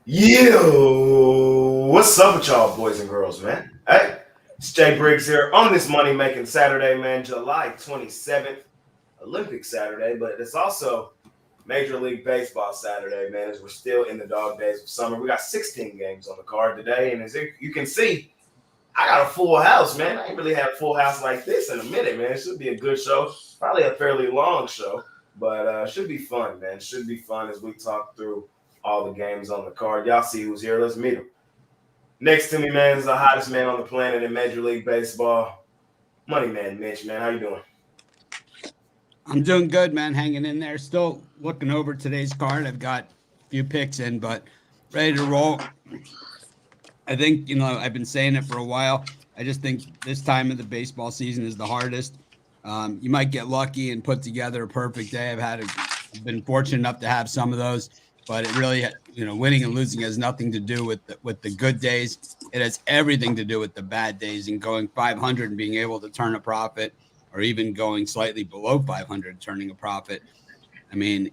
Yo, what's up with y'all, boys and girls, man? Hey, it's Jay Briggs here on this money making Saturday, man, July 27th, Olympic Saturday, but it's also Major League Baseball Saturday, man, as we're still in the dog days of summer. We got 16 games on the card today, and as you can see, I got a full house, man. I ain't really had a full house like this in a minute, man. It should be a good show, probably a fairly long show, but should be fun, man. Should be fun as we talk through all the games on the card. Y'all see who's here. Let's meet him. Next to me, man, is the hottest man on the planet in Major League Baseball. Money Man Mitch, man. How you doing? I'm doing good, man. Hanging in there. Still looking over today's card. I've got a few picks in, but ready to roll. I think, I've been saying it for a while. I just think this time of the baseball season is the hardest. You might get lucky and put together a perfect day. I've been fortunate enough to have some of those, but it really, winning and losing has nothing to do with the good days. It has everything to do with the bad days and going 500 and being able to turn a profit, or even going slightly below 500, turning a profit. I mean,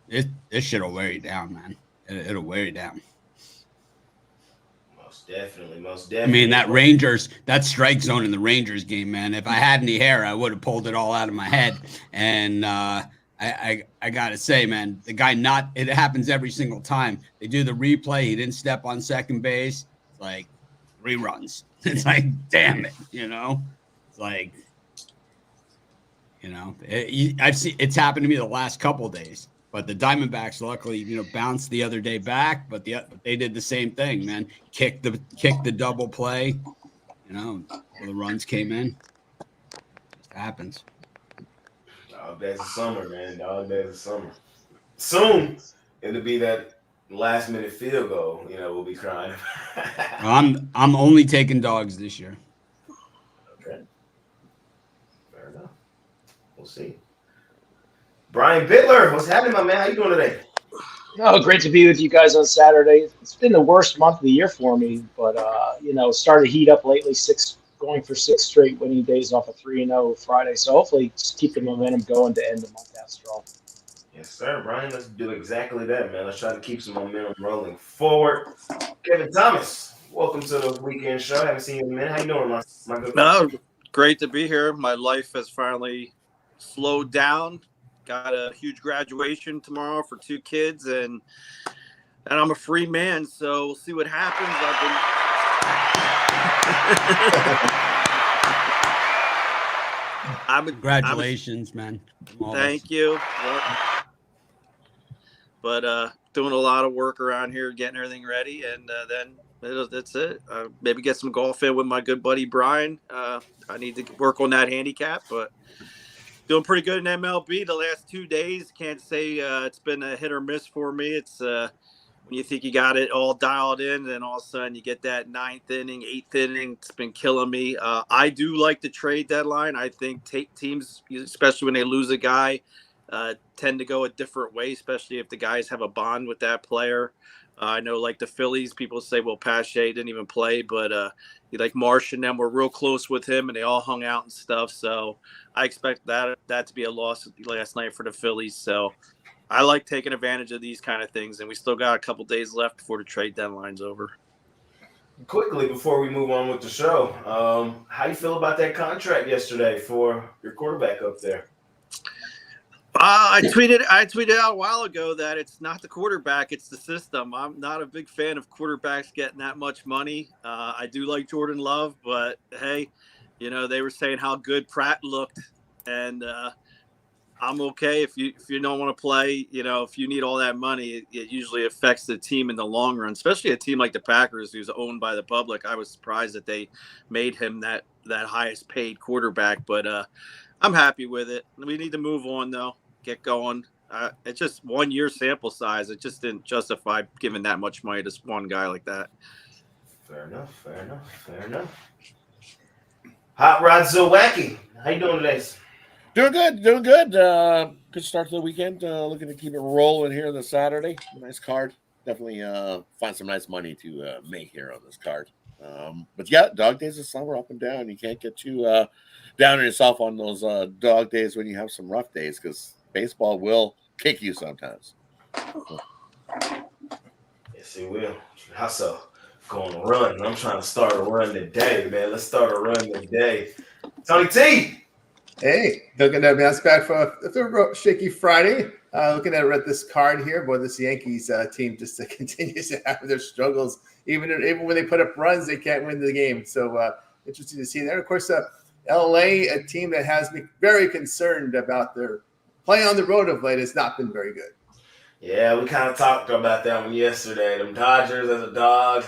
this shit will wear you down, man. It'll wear you down. Most I definitely. mean, that strike zone in the Rangers game, man. If I had any hair, I would have pulled it all out of my head. And I gotta say, man, the guy it happens every single time. They do the replay. He didn't step on second base. It's like 3 runs. It's like, damn it, It's like, I've seen it's happened to me the last couple of days. But the Diamondbacks, luckily, bounced the other day back. But they did the same thing, man. Kicked the double play. The runs came in. It happens. Dog days of summer, man. Dog days of summer. Soon, it'll be that last minute field goal. We'll be crying. I'm only taking dogs this year. Okay. Fair enough. We'll see. Brian Bittler, what's happening, my man? How you doing today? Oh, great to be with you guys on Saturday. It's been the worst month of the year for me, but started to heat up lately. Going for 6 straight winning days off a 3-0 Friday. So hopefully, just keep the momentum going to end the month out strong. Yes, sir, Brian. Let's do exactly that, man. Let's try to keep some momentum rolling forward. Kevin Thomas, welcome to the weekend show. Haven't seen you in a minute. How you doing, my good friend? Great to be here. My life has finally slowed down. Got a huge graduation tomorrow for 2 kids, and I'm a free man, so we'll see what happens. Congratulations, man. Thank you. But doing a lot of work around here, getting everything ready, and then that's it. Maybe get some golf in with my good buddy Brian. I need to work on that handicap, but doing pretty good in MLB the last 2 days. Can't say it's been a hit or miss for me. It's when you think you got it all dialed in, and all of a sudden you get that 9th inning, 8th inning. It's been killing me. I do like the trade deadline. I think teams, especially when they lose a guy, tend to go a different way, especially if the guys have a bond with that player. I know, like the Phillies, people say, well, Pache didn't even play, but like Marsh and them were real close with him, and they all hung out and stuff. So I expect that to be a loss last night for the Phillies. So I like taking advantage of these kind of things, and we still got a couple days left before the trade deadline's over. Quickly, before we move on with the show, how you feel about that contract yesterday for your quarterback up there? I tweeted out a while ago that it's not the quarterback, it's the system. I'm not a big fan of quarterbacks getting that much money. I do like Jordan Love, but hey, they were saying how good Pratt looked, and I'm okay if you don't want to play. If you need all that money, it usually affects the team in the long run, especially a team like the Packers, who's owned by the public. I was surprised that they made him that highest paid quarterback, but I'm happy with it. We need to move on, though. Get going. It's just 1 year sample size. It just didn't justify giving that much money to one guy like that. Fair enough. Hot Rod Zilwacky, how you doing today? Doing good. Good start to the weekend. Looking to keep it rolling here this Saturday. Nice card. Definitely find some nice money to make here on this card. But yeah, dog days of summer up and down. You can't get too down on yourself on those dog days when you have some rough days, because baseball will kick you sometimes. Yes, he will. Also, going to run. I'm trying to start a run today, man. Let's start a run today. Tony T. Hey, looking at bounce back for a shaky Friday. Looking at this card here, boy, this Yankees team just continues to have their struggles. Even when they put up runs, they can't win the game. So interesting to see there. Of course, LA, a team that has me very concerned about their play on the road of late, has not been very good. Yeah, we kind of talked about that one yesterday. Them Dodgers as a dog.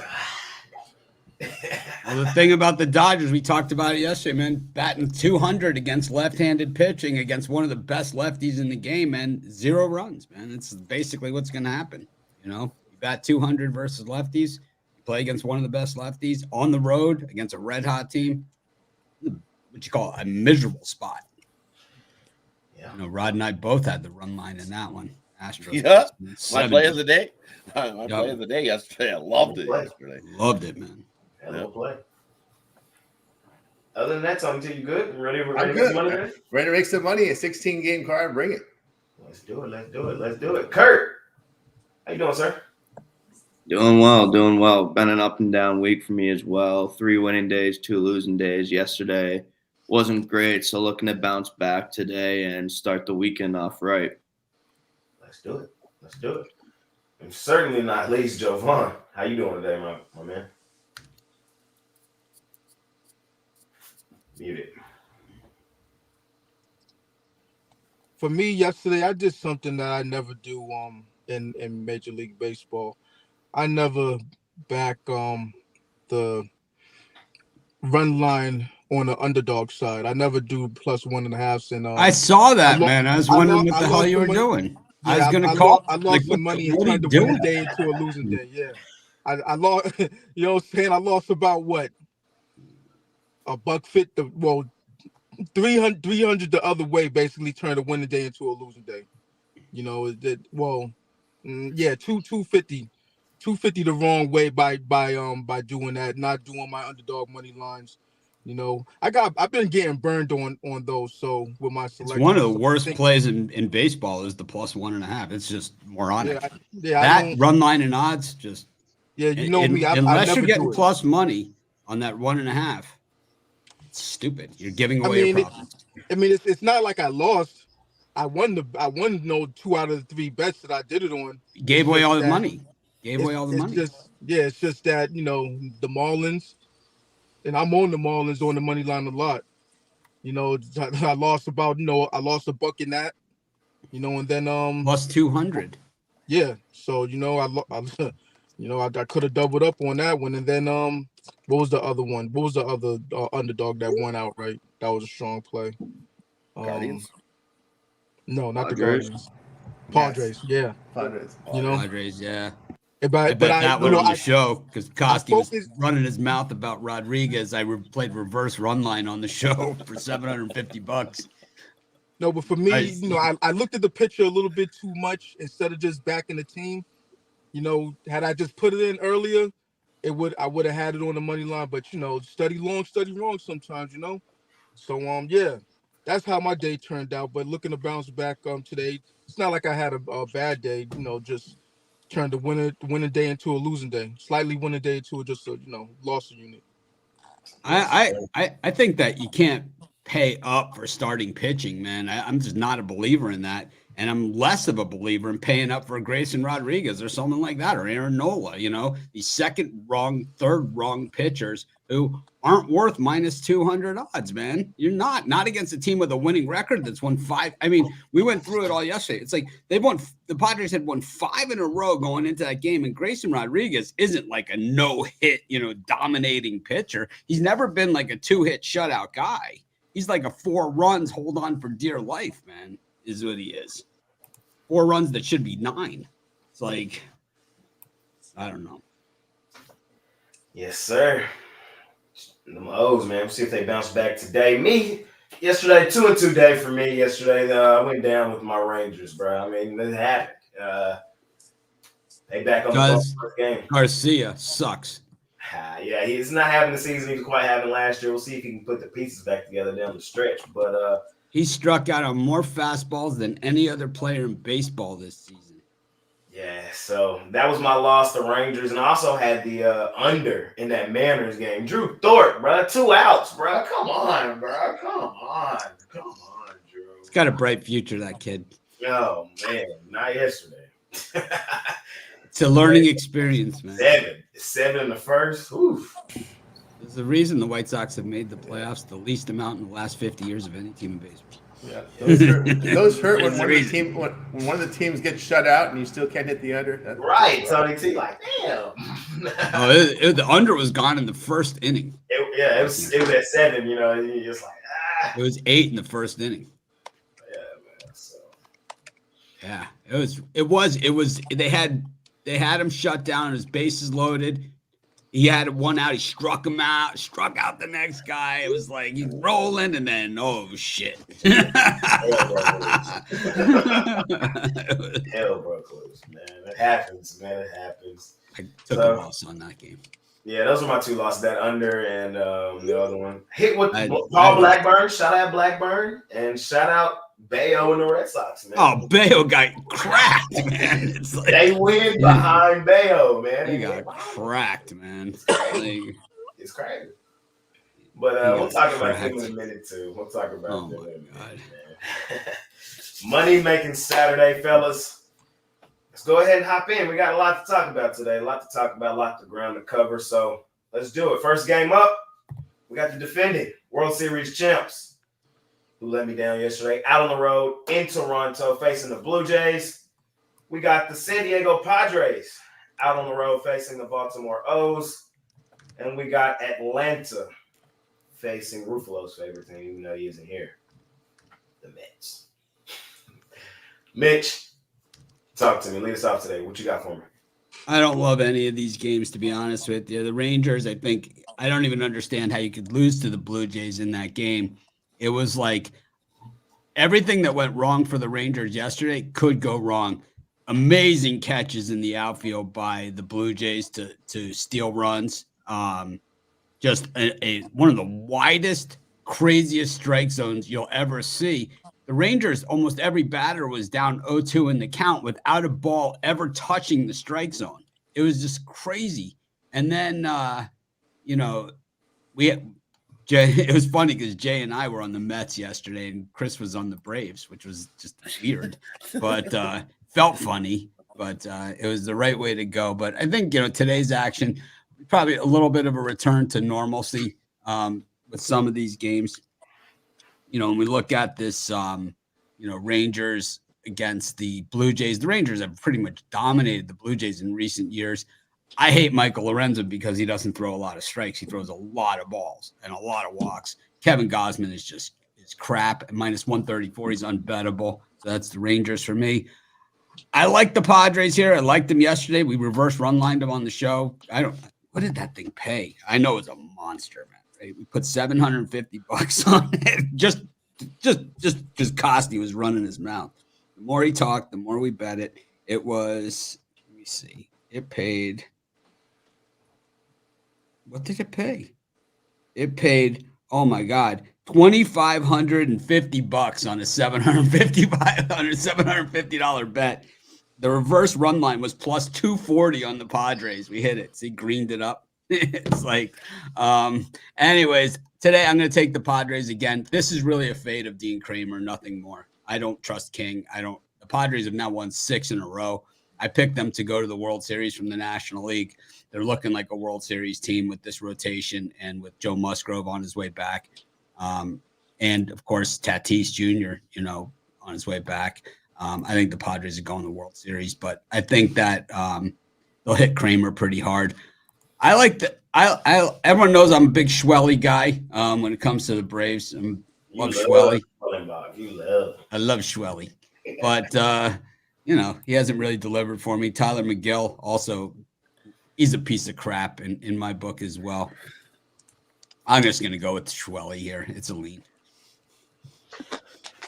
Well, the thing about the Dodgers, we talked about it yesterday, man. Batting 200 against left-handed pitching against one of the best lefties in the game, man. 0 runs, man. It's basically what's going to happen. You bat 200 versus lefties. You play against one of the best lefties on the road against a red-hot team. What you call a miserable spot. Yeah. Rod and I both had the run line in that one. Astros. Yeah, my play of the day. My play of the day yesterday. I loved it yesterday. Loved it, man. Hell of a play. Other than that, Tony T, you good? Ready to I'm make good. some money today? Ready to make some money. A 16-game card. Bring it. Let's do it. Kurt, how you doing, sir? Doing well. Been an up and down week for me as well. 3 winning days, 2 losing days. Yesterday wasn't great, so looking to bounce back today and start the weekend off right. Let's do it. And certainly not least, Jovan. How you doing today, my man? Muted. For me, yesterday, I did something that I never do in Major League Baseball. I never back the run line on the underdog side. I never do +1.5. And I saw that, man. I was wondering what the hell you were doing. I was going to call. I lost some money and turned the winning day into a losing day. Yeah. I lost, you know what I'm saying? I lost about what? $1.50, well, 300 the other way, basically turned a winning day into a losing day. Yeah, 250 the wrong way by doing that, not doing my underdog money lines. I've been getting burned on those. So with my selection, it's one of the worst plays in baseball is the +1.5. It's just moronic. That run line and odds just me. Unless you're getting plus money on that 1.5, it's stupid. You're giving away your profits. It's not like I lost. I won 2 out of the 3 bets that I did it on. Gave away all the money. It's just that the Marlins. And I'm on the Marlins on the money line a lot. I lost about, I lost $1 in that, and then plus 200. Yeah. So, I could have doubled up on that one. And then what was the other one? What was the other underdog that won outright? That was a strong play. Guardians? No, not Padres? the Guardians. Padres, yeah. Padres. Padres, yeah. But I bet that one on the show because Costi was focused- running his mouth about Rodriguez. I played reverse run line on the show for $750. No, but for me, Nice. I looked at the picture a little bit too much instead of just backing the team. Had I just put it in earlier, I would have had it on the money line. But study long, study wrong sometimes. So yeah, that's how my day turned out. But looking to bounce back today, it's not like I had a bad day. Just turned the winning day into a losing day, slightly winning day into just a loss unit. I think that you can't pay up for starting pitching, man. I'm just not a believer in that. And I'm less of a believer in paying up for Grayson Rodriguez or someone like that, or Aaron Nola, these second wrong, third wrong pitchers who aren't worth -200 odds, man. You're not against a team with a winning record that's won 5. We went through it all yesterday. It's like the Padres had won 5 in a row going into that game, and Grayson Rodriguez isn't like a no-hit, dominating pitcher. He's never been like a 2-hit shutout guy. He's like a 4 runs, hold on for dear life, man, is what he is. 4 runs that should be 9. It's like, I don't know. Yes, sir. Them O's, man. We'll see if they bounce back today. Me, yesterday, 2-2 day for me. Yesterday, I went down with my Rangers, bro. It happened. They back on the first game. Garcia sucks. Yeah, he's not having the season he was quite having last year. We'll see if he can put the pieces back together down the stretch. But he struck out on more fastballs than any other player in baseball this season. yeah, So that was my loss to Rangers, and I also had the under in that Mariners game. Drew Thorpe, bro, 2 outs, bro. Come on, bro. Come on, Drew. He's got a bright future, that kid. Oh man, not yesterday. It's a learning experience, man. 7 in the first. Oof. There's a reason the White Sox have made the playoffs the least amount in the last 50 years of any team in baseball. Yeah, those hurt when one of the teams gets shut out and you still can't hit the under. Right, Tony T. Like, damn. The under was gone in the first inning. It was at 7. You know, you just like It was 8 in the first inning. Yeah, man. So. Yeah, it was. They had him shut down. His bases loaded. He had 1 out. He struck him out. Struck out the next guy. It was like he's rolling, and then oh shit! Hell broke loose, man. It happens, man. It happens. I took a loss on that game. Yeah, those were my 2 losses. That under and the other one. Hit with Paul Blackburn. Shout out Blackburn and shout out Bayo and the Red Sox, man. Oh, Bayo got cracked, man. It's like, they win behind Bayo, man. He got cracked, man. It's crazy. But we'll talk about him in a minute, too. We'll talk about him in a minute, man. Money making Saturday, fellas. Let's go ahead and hop in. We got a lot to talk about today. A lot to talk about, a lot to ground to cover. So let's do it. First game up, we got the defending World Series champs, who let me down yesterday, out on the road in Toronto facing the Blue Jays. We got the San Diego Padres out on the road facing the Baltimore O's. And we got Atlanta facing Ruffalo's favorite team, even though he isn't here, the Mets. Mitch, talk to me. Lead us off today. What you got for me? I don't love any of these games, to be honest with you. The Rangers, I don't even understand how you could lose to the Blue Jays in that game. It was like everything that went wrong for the Rangers yesterday could go wrong. Amazing catches in the outfield by the Blue Jays to steal runs. Just one of the widest, craziest strike zones you'll ever see. The Rangers, almost every batter was down 0-2 in the count without a ball ever touching the strike zone. It was just crazy. And then, it was funny because Jay and I were on the Mets yesterday and Chris was on the Braves, which was just weird, but felt funny, but it was the right way to go. But I think, today's action, probably a little bit of a return to normalcy with some of these games. When we look at this, Rangers against the Blue Jays, the Rangers have pretty much dominated the Blue Jays in recent years. I hate Michael Lorenzen because he doesn't throw a lot of strikes. He throws a lot of balls and a lot of walks. Kevin Gausman is crap. At minus 134, he's unbettable. So that's the Rangers for me. I like the Padres here. I liked them yesterday. We reverse run lined them on the show. What did that thing pay? I know it's a monster, man. Right? We put $750 on it just because Costey was running his mouth. The more he talked, the more we bet it. It was, let me see. It paid. What did it pay? It paid, oh my God, $2,550 on a $750 bet. The reverse run line was plus 240 on the Padres. We hit it. See, greened it up. It's like, anyways, today I'm going to take the Padres again. This is really a fade of Dean Kramer, nothing more. I don't trust King. The Padres have now won 6 in a row. I picked them to go to the World Series from the National League. They're looking like a World Series team with this rotation and with Joe Musgrove on his way back. And of course, Tatis Jr., on his way back. I think the Padres are going to the World Series, but I think that they'll hit Kramer pretty hard. I like everyone knows I'm a big Schwelly guy when it comes to the Braves. I love Schwelly. I love Schwelly, but he hasn't really delivered for me. Tyler McGill also, he's a piece of crap in my book as well. I'm just going to go with Schwelly here. It's a lean.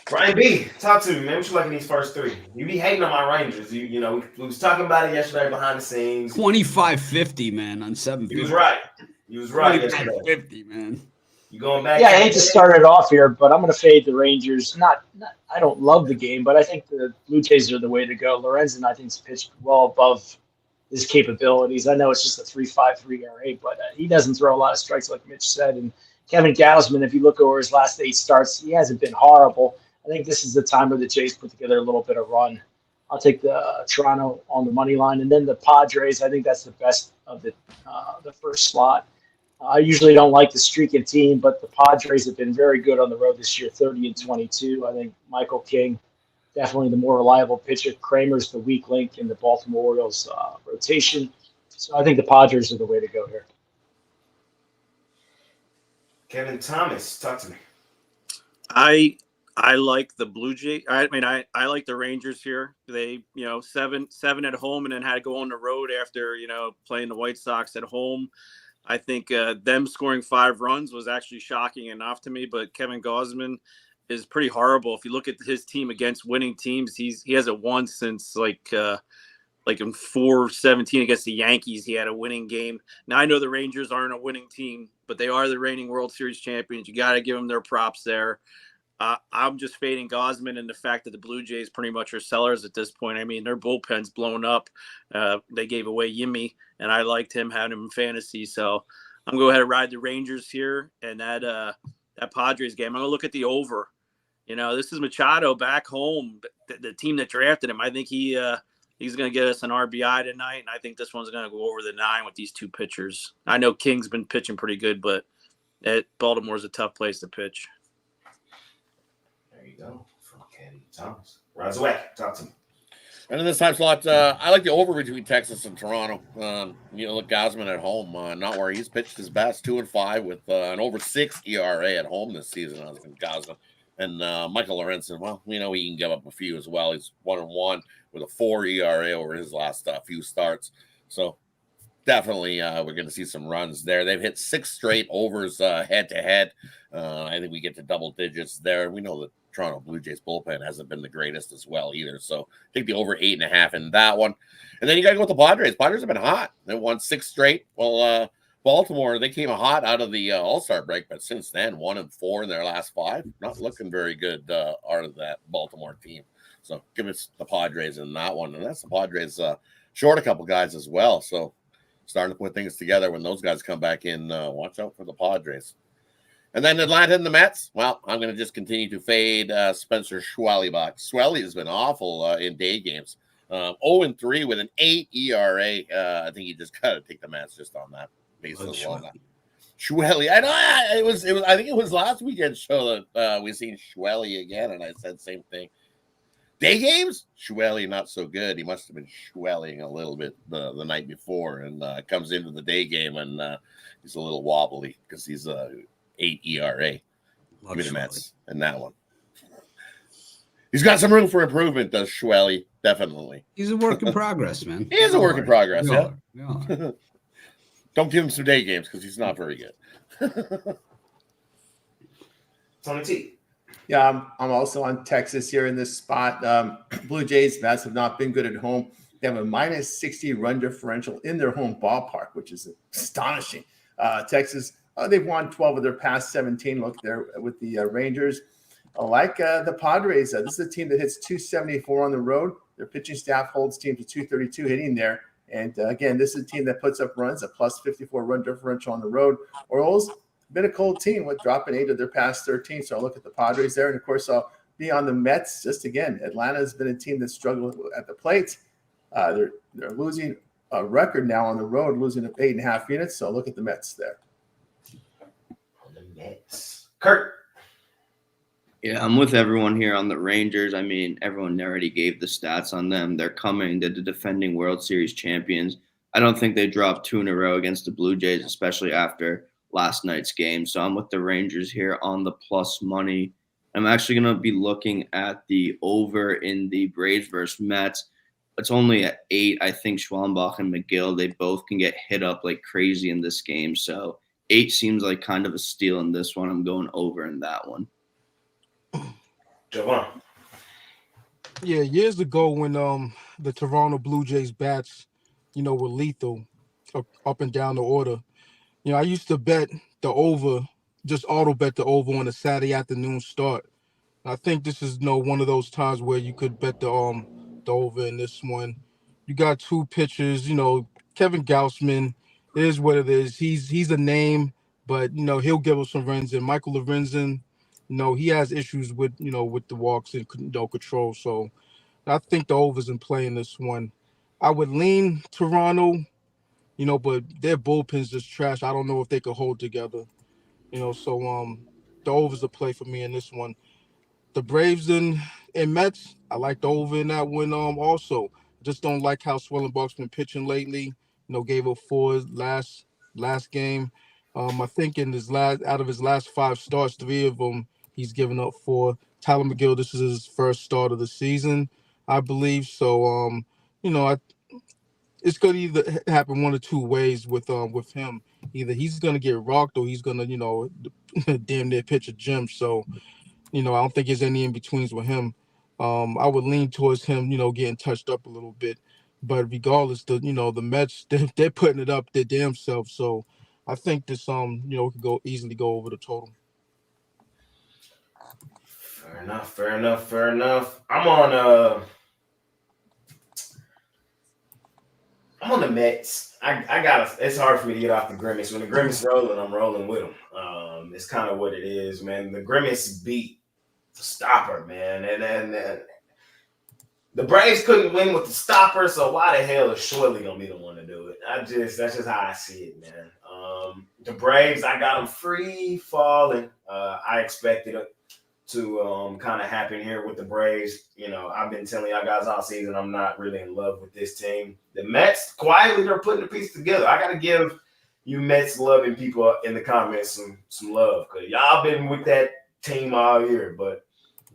Brian B, talk to me, man. What you like in these first 3? You be hating on my Rangers. We was talking about it yesterday behind the scenes. 25.50, man, on 750. You was right. You was right yesterday. 50, man. You going back? Yeah, I hate to start it off here, but I'm going to fade the Rangers. I don't love the game, but I think the Blue Jays are the way to go. Lorenzen, I think, has pitched well above his capabilities. I know it's just a 3.53 ERA, but he doesn't throw a lot of strikes, like Mitch said. And Kevin Gausman, if you look over his last 8 starts, he hasn't been horrible. I think this is the time where the Jays put together a little bit of run. I'll take the Toronto on the money line, and then the Padres. I think that's the best of the first slot. I usually don't like the streaking team, but the Padres have been very good on the road this year, 30-22. I think Michael King, definitely the more reliable pitcher. Kramer's the weak link in the Baltimore Orioles rotation. So I think the Padres are the way to go here. Kevin Thomas, talk to me. I like the Blue Jays. I mean, I like the Rangers here. They, 7 at home and then had to go on the road after, playing the White Sox at home. I think them scoring 5 runs was actually shocking enough to me, but Kevin Gausman is pretty horrible. If you look at his team against winning teams, he hasn't won since like in 4-17 against the Yankees. He had a winning game. Now I know the Rangers aren't a winning team, but they are the reigning World Series champions. You got to give them their props there. I'm just fading Gausman and the fact that the Blue Jays pretty much are sellers at this point. I mean, their bullpen's blown up. They gave away Yimmy, and I liked him having him in fantasy. So I'm going to go ahead and ride the Rangers here. And that Padres game, I'm going to look at the over. This is Machado back home, the team that drafted him. I think he's going to get us an RBI tonight, and I think this one's going to go over the 9 with these 2 pitchers. I know King's been pitching pretty good, but Baltimore's a tough place to pitch. There you go. From Kevin Thomas. Razawek, talk to me. And in this time slot, I like the over between Texas and Toronto. Look, Gausman at home, not where he's pitched his best, 2-5 with an over 6 ERA at home this season. I think Gausman and Michael Lorenzen. Well, he can give up a few as well. He's 1-1 with a 4 ERA over his last few starts. So definitely, we're going to see some runs there. They've hit 6 straight overs head to head. I think we get to double digits there. We know that Toronto Blue Jays bullpen hasn't been the greatest as well either. So take the over 8.5 in that one. And then you got to go with the Padres. Padres have been hot. They won 6 straight. Well, Baltimore, they came hot out of the All-Star break, but since then, 1-4 in their last 5. Not looking very good out of that Baltimore team. So give us the Padres in that one. And that's the Padres short a couple guys as well. So starting to put things together when those guys come back in. Watch out for the Padres. And then Atlanta and the Mets. Well, I'm going to just continue to fade Spencer Schwelly. Schwelly has been awful in day games. 0-3 with an 8 ERA. I think you just got to take the Mets just on that basis alone. Schwelly. I know I think it was last weekend's show that we seen Schwelly again, and I said same thing. Day games, Schwelly not so good. He must have been Schwelling a little bit the night before, and comes into the day game and he's a little wobbly because he's 8 ERA. Give me the Mets and that one. He's got some room for improvement, does Schwelly, definitely. He's a work in progress, man. He is a work in progress, yeah. Yeah. Don't give him some day games because he's not very good. Tony T. Yeah, I'm also on Texas here in this spot. Blue Jays, Mets have not been good at home. They have a -60 run differential in their home ballpark, which is astonishing. Texas, they've won 12 of their past 17. Look there with the Rangers. Like the Padres, this is a team that hits 274 on the road. Their pitching staff holds teams to 232 hitting there. And again, this is a team that puts up runs, a +54 run differential on the road. Orioles, been a cold team with dropping 8 of their past 13. So I'll look at the Padres there. And of course, I'll be on the Mets. Just again, Atlanta has been a team that struggled at the plate. They're losing a record now on the road, losing 8.5 units. So I'll look at the Mets there. On the Mets. Kurt. Yeah, I'm with everyone here on the Rangers. I mean, everyone already gave the stats on them. They're coming. They're the defending World Series champions. I don't think they dropped 2 in a row against the Blue Jays, especially after last night's game. So I'm with the Rangers here on the plus money. I'm actually going to be looking at the over in the Braves versus Mets. It's only at 8. I think Schwellenbach and McGill, they both can get hit up like crazy in this game. So 8 seems like kind of a steal in this one. I'm going over in that one. Javon. Yeah, years ago when the Toronto Blue Jays bats, were lethal up and down the order. I used to bet the over just auto bet the over on a Saturday afternoon start. I think this is one of those times where you could bet the over in this one. You got two pitchers, Kevin Gausman is what it is. He's a name, but he'll give us some runs. And Michael Lorenzen, he has issues with with the walks and control. So I think the over's in play in this one. I would lean Toronto, but their bullpen's just trash. I don't know if they could hold together. So the over's a play for me in this one. The Braves and Mets, I like the over in that one also. Just don't like how Swellenbach's been pitching lately. Gave up 4 last game. I think in his out of his last 5 starts, 3 of them he's given up 4. Tyler McGill, this is his first start of the season, I believe. So it's gonna either happen one or two ways with him. Either he's gonna get rocked or he's gonna damn near pitch a gem. So I don't think there's any in betweens with him. I would lean towards him, getting touched up a little bit. But regardless, the Mets, they're putting it up their damn self. So I think this could easily go over the total. Fair enough. I'm on the Mets. I got it's hard for me to get off the Grimace. When the Grimace rolling, I'm rolling with him. It's kind of what it is, man. The Grimace beat the stopper, man. And the Braves couldn't win with the stopper, so why the hell is Shirley gonna be the one to do it? That's just how I see it, man. The Braves, I got them free falling. I expected it to kind of happen here with the Braves. I've been telling y'all guys all season I'm not really in love with this team. The Mets, quietly, they're putting the piece together. I got to give you Mets loving people in the comments some love, because y'all been with that team all year, but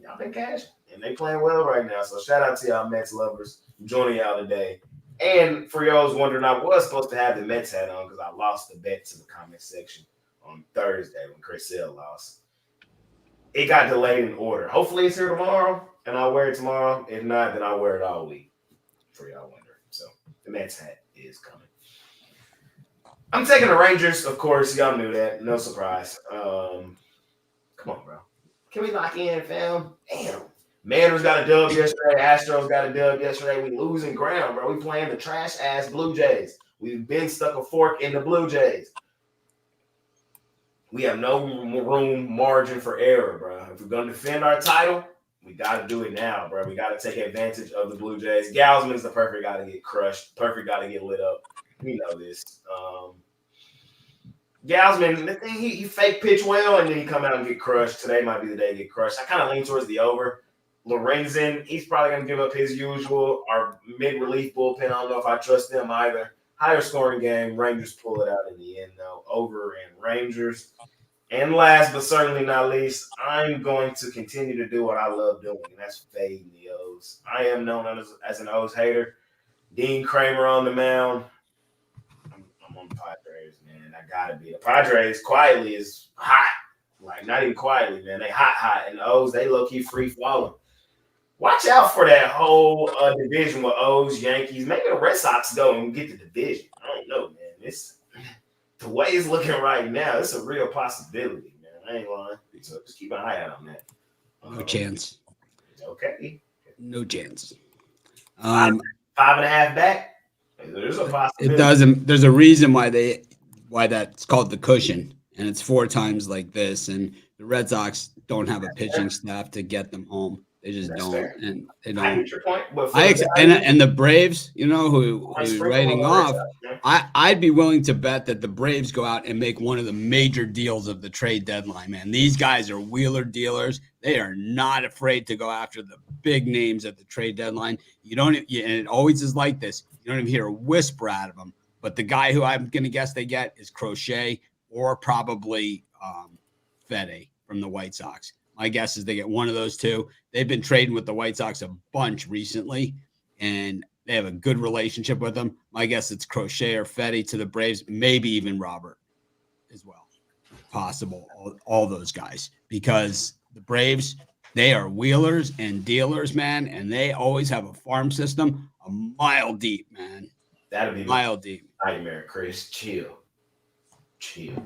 y'all been cashing, and they playing well right now. So shout out to y'all Mets lovers joining y'all today. And for y'all wondering, I was supposed to have the Mets hat on because I lost the bet to the comment section on Thursday when Chris Sale lost. It got delayed in order. Hopefully it's here tomorrow, and I'll wear it tomorrow. If not, then I'll wear it all week, for y'all wondering. So the Mets hat is coming. I'm taking the Rangers, of course. Y'all knew that. No surprise. Come on, bro. Can we lock in, fam? Damn. Mariners got a dub yesterday. Astros got a dub yesterday. We losing ground, bro. We playing the trash-ass Blue Jays. We've been stuck a fork in the Blue Jays. We have no room margin for error, bro. If we're going to defend our title, we got to do it now, bro. We got to take advantage of the Blue Jays. Gausman's the perfect guy to get crushed, perfect guy to get lit up. We know this. Gausman, the thing, he fake pitch well, and then he come out and get crushed. Today might be the day to get crushed. I kind of lean towards the over. Lorenzen, he's probably going to give up his usual. Our mid-relief bullpen, I don't know if I trust them either. Higher scoring game. Rangers pull it out in the end, though. Over and Rangers. And last but certainly not least, I'm going to continue to do what I love doing, and that's fading the O's. I am known as an O's hater. Dean Kramer on the mound. I'm on the Padres, man. I got to be. The Padres quietly is hot. Like, not even quietly, man. They hot. And the O's, they low-key free-falling. Watch out for that whole division with O's, Yankees. Maybe the Red Sox go and get the division. I don't know, man. It's the way it's looking right now. It's a real possibility, man. I ain't lying. So just keep an eye out on that. No chance. Okay. No chance. 5.5 back. There's a possibility. It doesn't. There's a reason why that's called the cushion, and it's 4 times like this. And the Red Sox don't have a pitching staff to get them home. They just don't, fair. and they I don't. get your point. But And the Braves, who's writing off, I'd be willing to bet that the Braves go out and make one of the major deals of the trade deadline, man. These guys are wheeler dealers. They are not afraid to go after the big names at the trade deadline. And it always is like this. You don't even hear a whisper out of them. But the guy who I'm going to guess they get is Crochet or probably Fede from the White Sox. My guess is they get one of those two. They've been trading with the White Sox a bunch recently, and they have a good relationship with them. My guess it's Crochet or Fede to the Braves, maybe even Robert as well. Possible, all those guys. Because the Braves, they are wheelers and dealers, man, and they always have a farm system a mile deep, man. That'll be mile deep. Nightmare, Chris. Chill. Chill.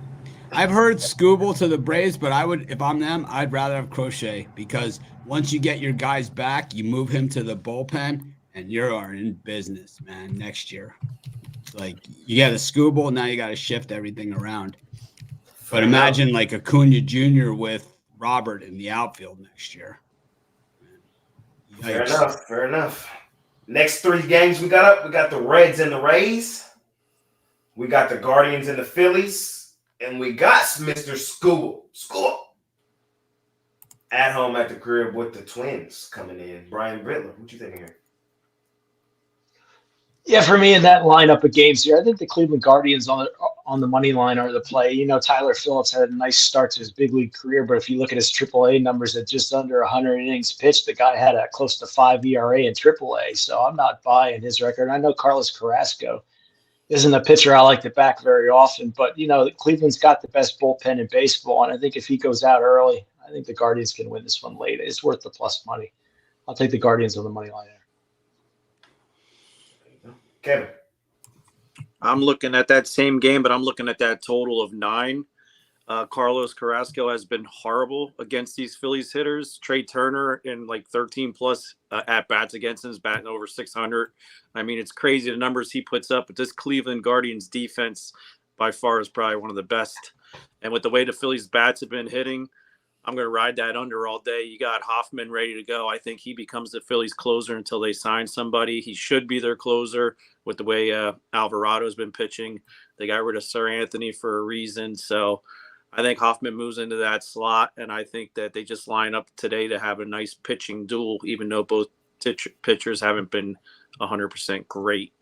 I've heard Scooble to the Braves, but I would, if I'm them, I'd rather have Crochet because once you get your guys back, you move him to the bullpen, and you are in business, man. Next year, it's like you got a Scooble, now you got to shift everything around. But imagine like Acuna Jr. with Robert in the outfield next year. Fair enough. Fair enough. Next 3 games we got the Reds and the Rays. We got the Guardians and the Phillies. And we got Mr. Scooble at home at the crib with the Twins coming in. Brian Brittler, what you thinking here? Yeah, for me in that lineup of games here, I think the Cleveland Guardians on the money line are the play. You know, Tyler Phillips had a nice start to his big league career, but if you look at his AAA numbers at just under 100 innings pitched, the guy had a close to 5 ERA in AAA. So I'm not buying his record. I know Carlos Carrasco isn't a pitcher I like to back very often, but, you know, Cleveland's got the best bullpen in baseball, and I think if he goes out early, I think the Guardians can win this one late. It's worth the plus money. I'll take the Guardians on the money line there. Kevin. I'm looking at that same game, but I'm looking at that total of 9. Carlos Carrasco has been horrible against these Phillies hitters. Trey Turner in like 13 plus at-bats against him is batting over 600. I mean, it's crazy the numbers he puts up, but this Cleveland Guardians defense by far is probably one of the best. And with the way the Phillies bats have been hitting, I'm going to ride that under all day. You got Hoffman ready to go. I think he becomes the Phillies closer until they sign somebody. He should be their closer with the way Alvarado's been pitching. They got rid of Sir Anthony for a reason. So I think Hoffman moves into that slot, and I think that they just line up today to have a nice pitching duel, even though both pitchers haven't been 100% great.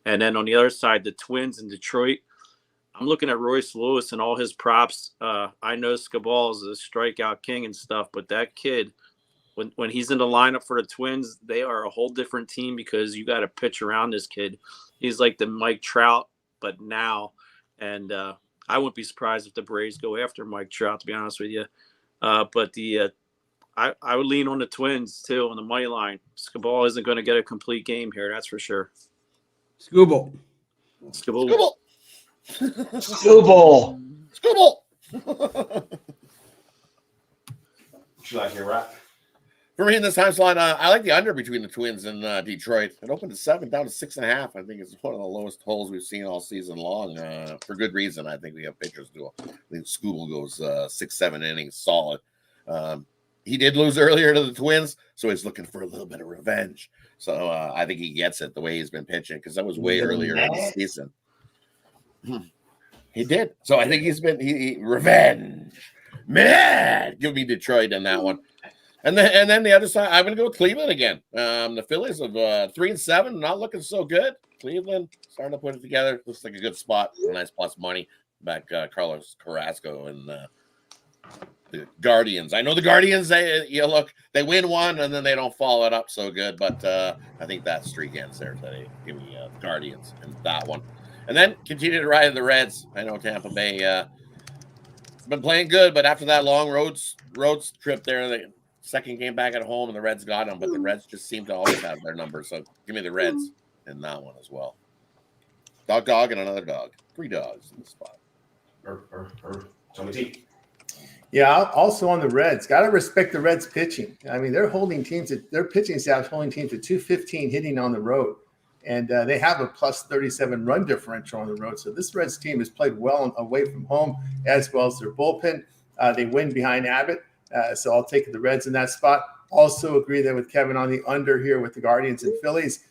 And then on the other side, the Twins in Detroit, I'm looking at Royce Lewis and all his props. I know Scaball is a strikeout king and stuff, but that kid, when he's in the lineup for the Twins, they are a whole different team because you got to pitch around this kid. He's like the Mike Trout, but now. And I wouldn't be surprised if the Braves go after Mike Trout, to be honest with you. But I would lean on the Twins, too, on the money line. Scaball isn't going to get a complete game here, that's for sure. Scooble. Scooble. What you like here, Rock? For me in this time slot, I like the under between the Twins and Detroit. It opened to 7, down to 6.5. I think it's one of the lowest totals we've seen all season long. For good reason. I think we have pitchers do. I think Scooble goes 6-7 innings solid. He did lose earlier to the Twins, so he's looking for a little bit of revenge. So I think he gets it the way he's been pitching because that was way earlier in the season. He did. So I think he's been revenge. Man, give me Detroit in that one. And then the other side, I'm going to go with Cleveland again. The Phillies of 3-7, not looking so good. Cleveland starting to put it together. Looks like a good spot. Nice plus money. Back Carlos Carrasco and the Guardians. I know the Guardians. They win one and then they don't follow it up so good. But I think that streak ends there today. Give me Guardians in that one. And then continue to ride the Reds. I know Tampa Bay been playing good, but after that long road trip there, the second game back at home, and the Reds got them. But the Reds just seem to always have their number. So give me the Reds in that one as well. Dog, and another dog. 3 dogs in the spot. Tommy T. Yeah, also on the Reds. Got to respect the Reds pitching. I mean, they're holding teams. Their pitching staff holding teams at 215 hitting on the road. And they have a plus 37 run differential on the road. So this Reds team has played well away from home as well as their bullpen. They win behind Abbott. So I'll take the Reds in that spot. Also agree there with Kevin on the under here with the Guardians and Phillies.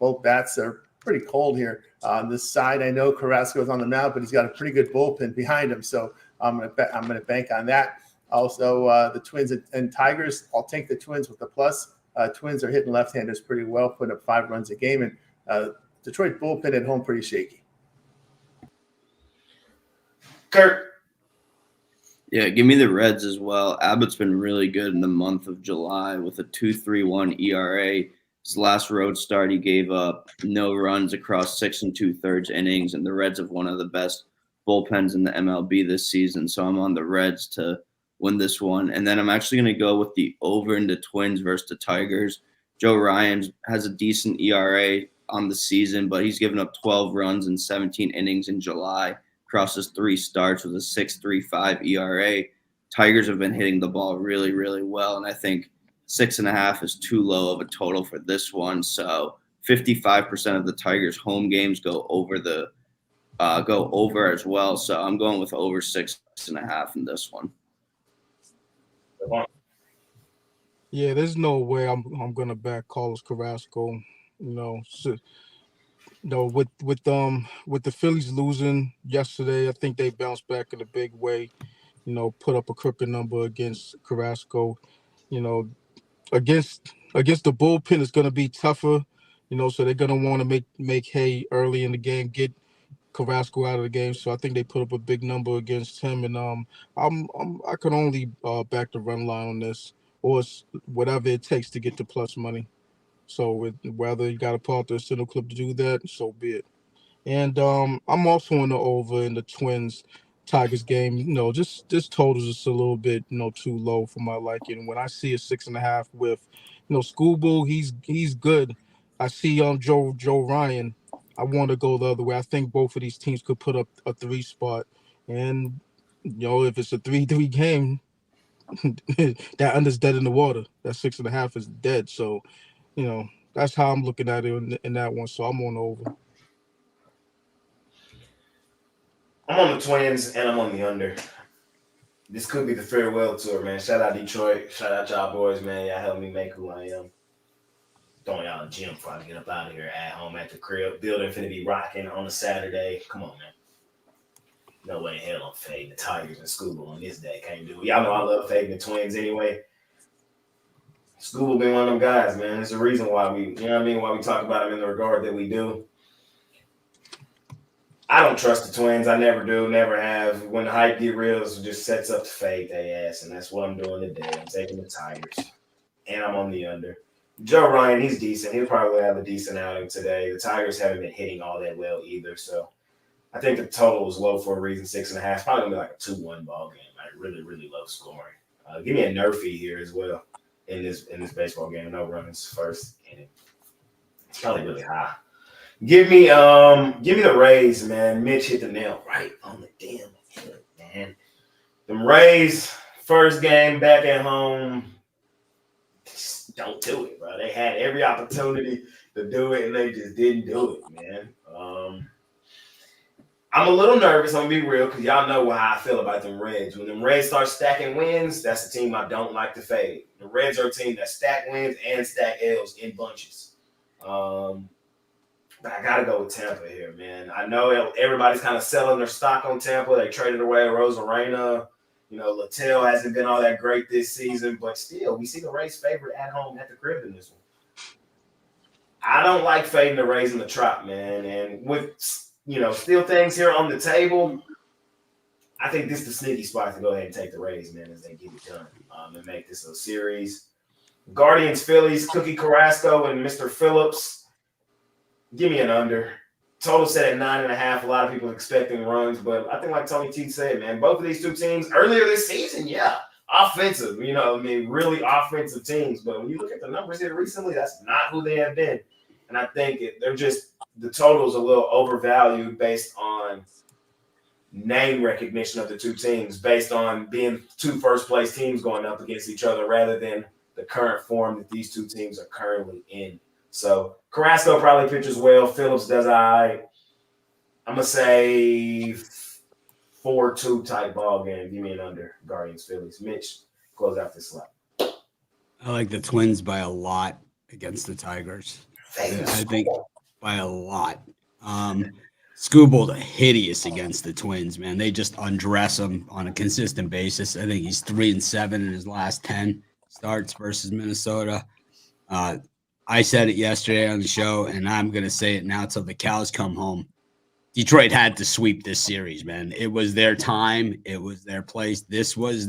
Both bats are pretty cold here. On this side, I know Carrasco is on the mound, but he's got a pretty good bullpen behind him. So I'm gonna bank on that. Also, the Twins and Tigers. I'll take the Twins with the plus. Twins are hitting left-handers pretty well, putting up 5 runs a game, and Detroit bullpen at home pretty shaky. Kurt. Yeah, give me the Reds as well. Abbott's been really good in the month of July with a 2.31 ERA. His last road start, he gave up no runs across 6 2/3 innings, and the Reds have one of the best bullpens in the MLB this season. So I'm on the Reds to win this one. And then I'm actually going to go with the over in the Twins versus the Tigers. Joe Ryan has a decent ERA on the season, but he's given up 12 runs in 17 innings in July. across his 3 starts with a 6.35 ERA. Tigers have been hitting the ball really, really well, and I think 6.5 is too low of a total for this one. So 55% of the Tigers' home games go over as well. So I'm going with over 6.5 in this one. Yeah, there's no way I'm gonna back Carlos Carrasco. With the Phillies losing yesterday, I think they bounced back in a big way. Put up a crooked number against Carrasco. Against the bullpen is gonna be tougher. So they're gonna want to make hay early in the game, get Carrasco out of the game. So I think they put up a big number against him, and I can only back the run line on this, or whatever it takes to get the plus money. So whether you got to pull out the single clip to do that, so be it. And I'm also on the over in the Twins Tigers game. Just this total is just a little bit too low for my liking. When I see a 6.5 with Schoolboy, he's good. I see Joe Ryan. I want to go the other way. I think both of these teams could put up a 3 spot, and if it's a 3-3 game, that under's dead in the water. That 6.5 is dead. So that's how I'm looking at it in that one. So I'm on over. I'm on the Twins and I'm on the under. This could be the farewell tour, man. Shout out Detroit. Shout out y'all boys, man. Y'all helped me make who I am. Throwing y'all a gym before I get up out of here at home at the crib. Building finna be rocking on a Saturday. Come on, man. No way in hell I'm fading the Tigers and Scooble on this day. Can't do it. Y'all know I love fading the Twins anyway. Scooble been one of them guys, man. There's a reason why why we talk about him in the regard that we do. I don't trust the Twins. I never do, never have. When the hype get real, it just sets up to fade their ass, and that's what I'm doing today. I'm taking the Tigers, and I'm on the under. Joe Ryan, he's decent. He'll probably have a decent outing today. The Tigers haven't been hitting all that well either, so I think the total was low for a reason, 6.5. Probably going to be like a 2-1 ball game, like really, really low scoring. Give me a Nerfy here as well in this baseball game. No runs first inning. It's probably really high. Give me the Rays, man. Mitch hit the nail right on the damn head, man. Them Rays, first game back at home, just don't do it, bro. They had every opportunity to do it, and they just didn't do it, man. I'm a little nervous, I'm going to be real, because y'all know how I feel about them Reds. When them Reds start stacking wins, that's the team I don't like to fade. The Reds are a team that stack wins and stack L's in bunches. But I got to go with Tampa here, man. I know everybody's kind of selling their stock on Tampa. They traded away Rosarena. Littell hasn't been all that great this season, but still, we see the Rays favorite at home at the crib in this one. I don't like fading the Rays in the Trop, man. And with, still things here on the table, I think this is the sneaky spot to go ahead and take the Rays, man, as they get it done and make this a series. Guardians-Phillies, Cookie Carrasco and Mr. Phillips. Give me an under. Total set at 9.5. A lot of people expecting runs, but I think like Tony T said, man, both of these two teams earlier this season, offensive, really offensive teams. But when you look at the numbers here recently, that's not who they have been. And I think the total's a little overvalued based on name recognition of the two teams, based on being two first-place teams going up against each other rather than the current form that these two teams are currently in. So Carrasco probably pitches well. Phillips does all right. I'm going to say 4-2 type ball game. Give me an under. Guardians-Phillies. Mitch, close out this slot. I like the Twins by a lot against the Tigers. I think by a lot. Scoobled hideous against the Twins, man. They just undress him on a consistent basis. I think he's 3-7 in his last 10 starts versus Minnesota. I said it yesterday on the show, and I'm going to say it now till the cows come home. Detroit had to sweep this series, man. It was their time. It was their place. This was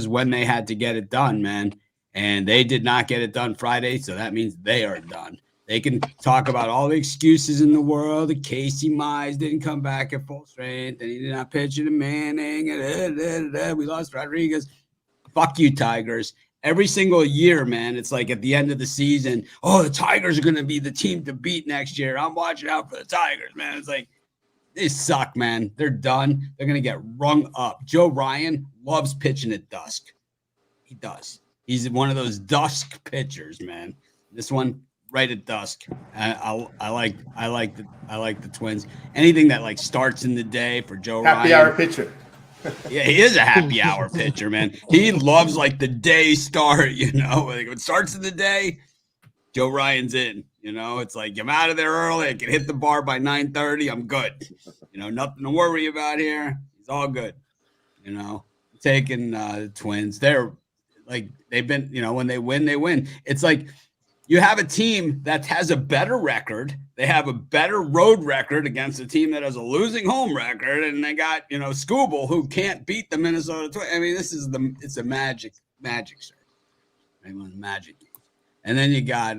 when they had to get it done, man. And they did not get it done Friday, so that means they are done. They can talk about all the excuses in the world. Casey Mize didn't come back at full strength, and he did not pitch to Manning, and we lost Rodriguez. Fuck you, Tigers. Every single year, man, it's like at the end of the season, the Tigers are going to be the team to beat next year. I'm watching out for the Tigers, man. It's like, They suck, man. They're done. They're going to get rung up. Joe Ryan loves pitching at dusk. He does. He's one of those dusk pitchers, man. This one right at dusk. I like the Twins. Anything that like starts in the day for Joe Happy Ryan. hour pitcher. Yeah, he is a happy hour pitcher, man. He loves like the day start, you know. Like when it starts in the day, Joe Ryan's in. You know, it's like I'm out of there early. I can hit the bar by 9:30. I'm good. You know, nothing to worry about here. It's all good. You know, taking the Twins. They're like they've been. You know, when they win, they win. It's like you have a team that has a better record. They have a better road record against a team that has a losing home record, and they got Scooble who can't beat the Minnesota Twins. I mean, it's a magic sir. Right? One of the magic. And then you got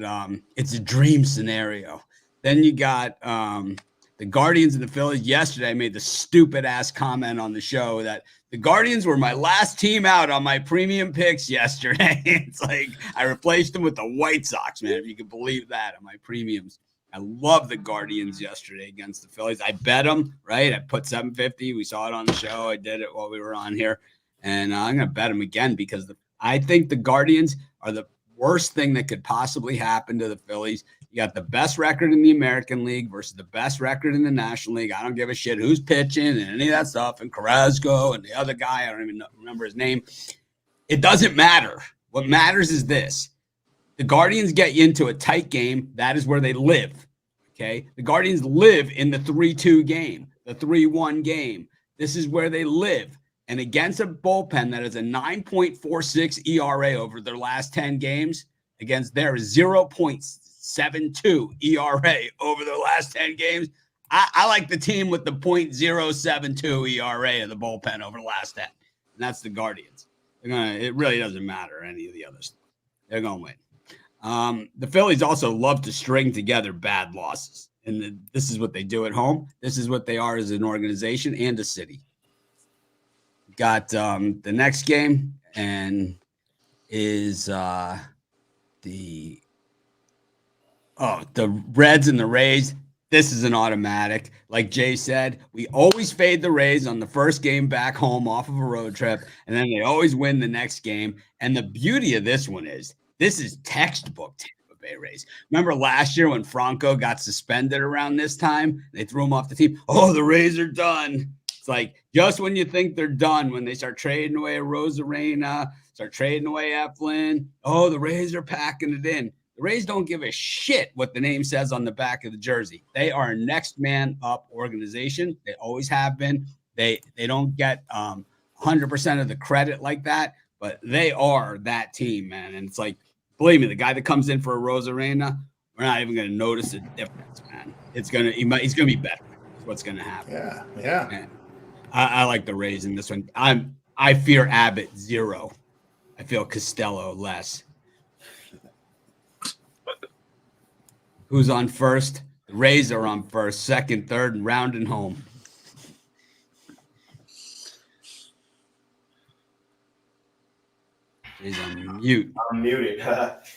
it's a dream scenario. Then you got the Guardians and the Phillies. Yesterday, I made the stupid ass comment on the show that the Guardians were my last team out on my premium picks yesterday. It's like I replaced them with the White Sox, man. If you can believe that on my premiums. I love the Guardians yesterday against the Phillies. I bet them, right? I put 750. We saw it on the show. I did it while we were on here. And I'm going to bet them again because I think the Guardians are the worst thing that could possibly happen to the Phillies. You got the best record in the American League versus the best record in the National League. I don't give a shit who's pitching and any of that stuff. And Carrasco and the other guy, I don't even remember his name. It doesn't matter. What matters is this. The Guardians get you into a tight game. That is where they live. Okay? The Guardians live in the 3-2 game, the 3-1 game. This is where they live. And against a bullpen that is a 9.46 ERA over their last 10 games, against their 0.72 ERA over their last 10 games, I like the team with the 0.072 ERA of the bullpen over the last 10. And that's the Guardians. It really doesn't matter any of the other stuff. They're going to win. The Phillies also love to string together bad losses. And this is what they do at home. This is what they are as an organization and a city. Got the next game and is the Reds and the Rays. This is an automatic. Like Jay said, we always fade the Rays on the first game back home off of a road trip, and then they always win the next game. And the beauty of this one is this is textbook Tampa Bay Rays. Remember last year when Franco got suspended around this time? They threw him off the team. Oh, the Rays are done. It's like just when you think they're done, when they start trading away a Rosarena, start trading away Eflin, oh, the Rays are packing it in. The Rays don't give a shit what the name says on the back of the jersey. They are a next man up organization. They always have been. They don't get 100% of the credit like that, but they are that team, man. And it's like, believe me, the guy that comes in for a Rosarena, we're not even going to notice a difference, man. He's going to be better. That's what's going to happen. Yeah. Man. I like the Rays in this one. I fear Abbott 0. I feel Costello less. Who's on first? The Rays are on first, second, third, and rounding home. He's on mute. I'm muted.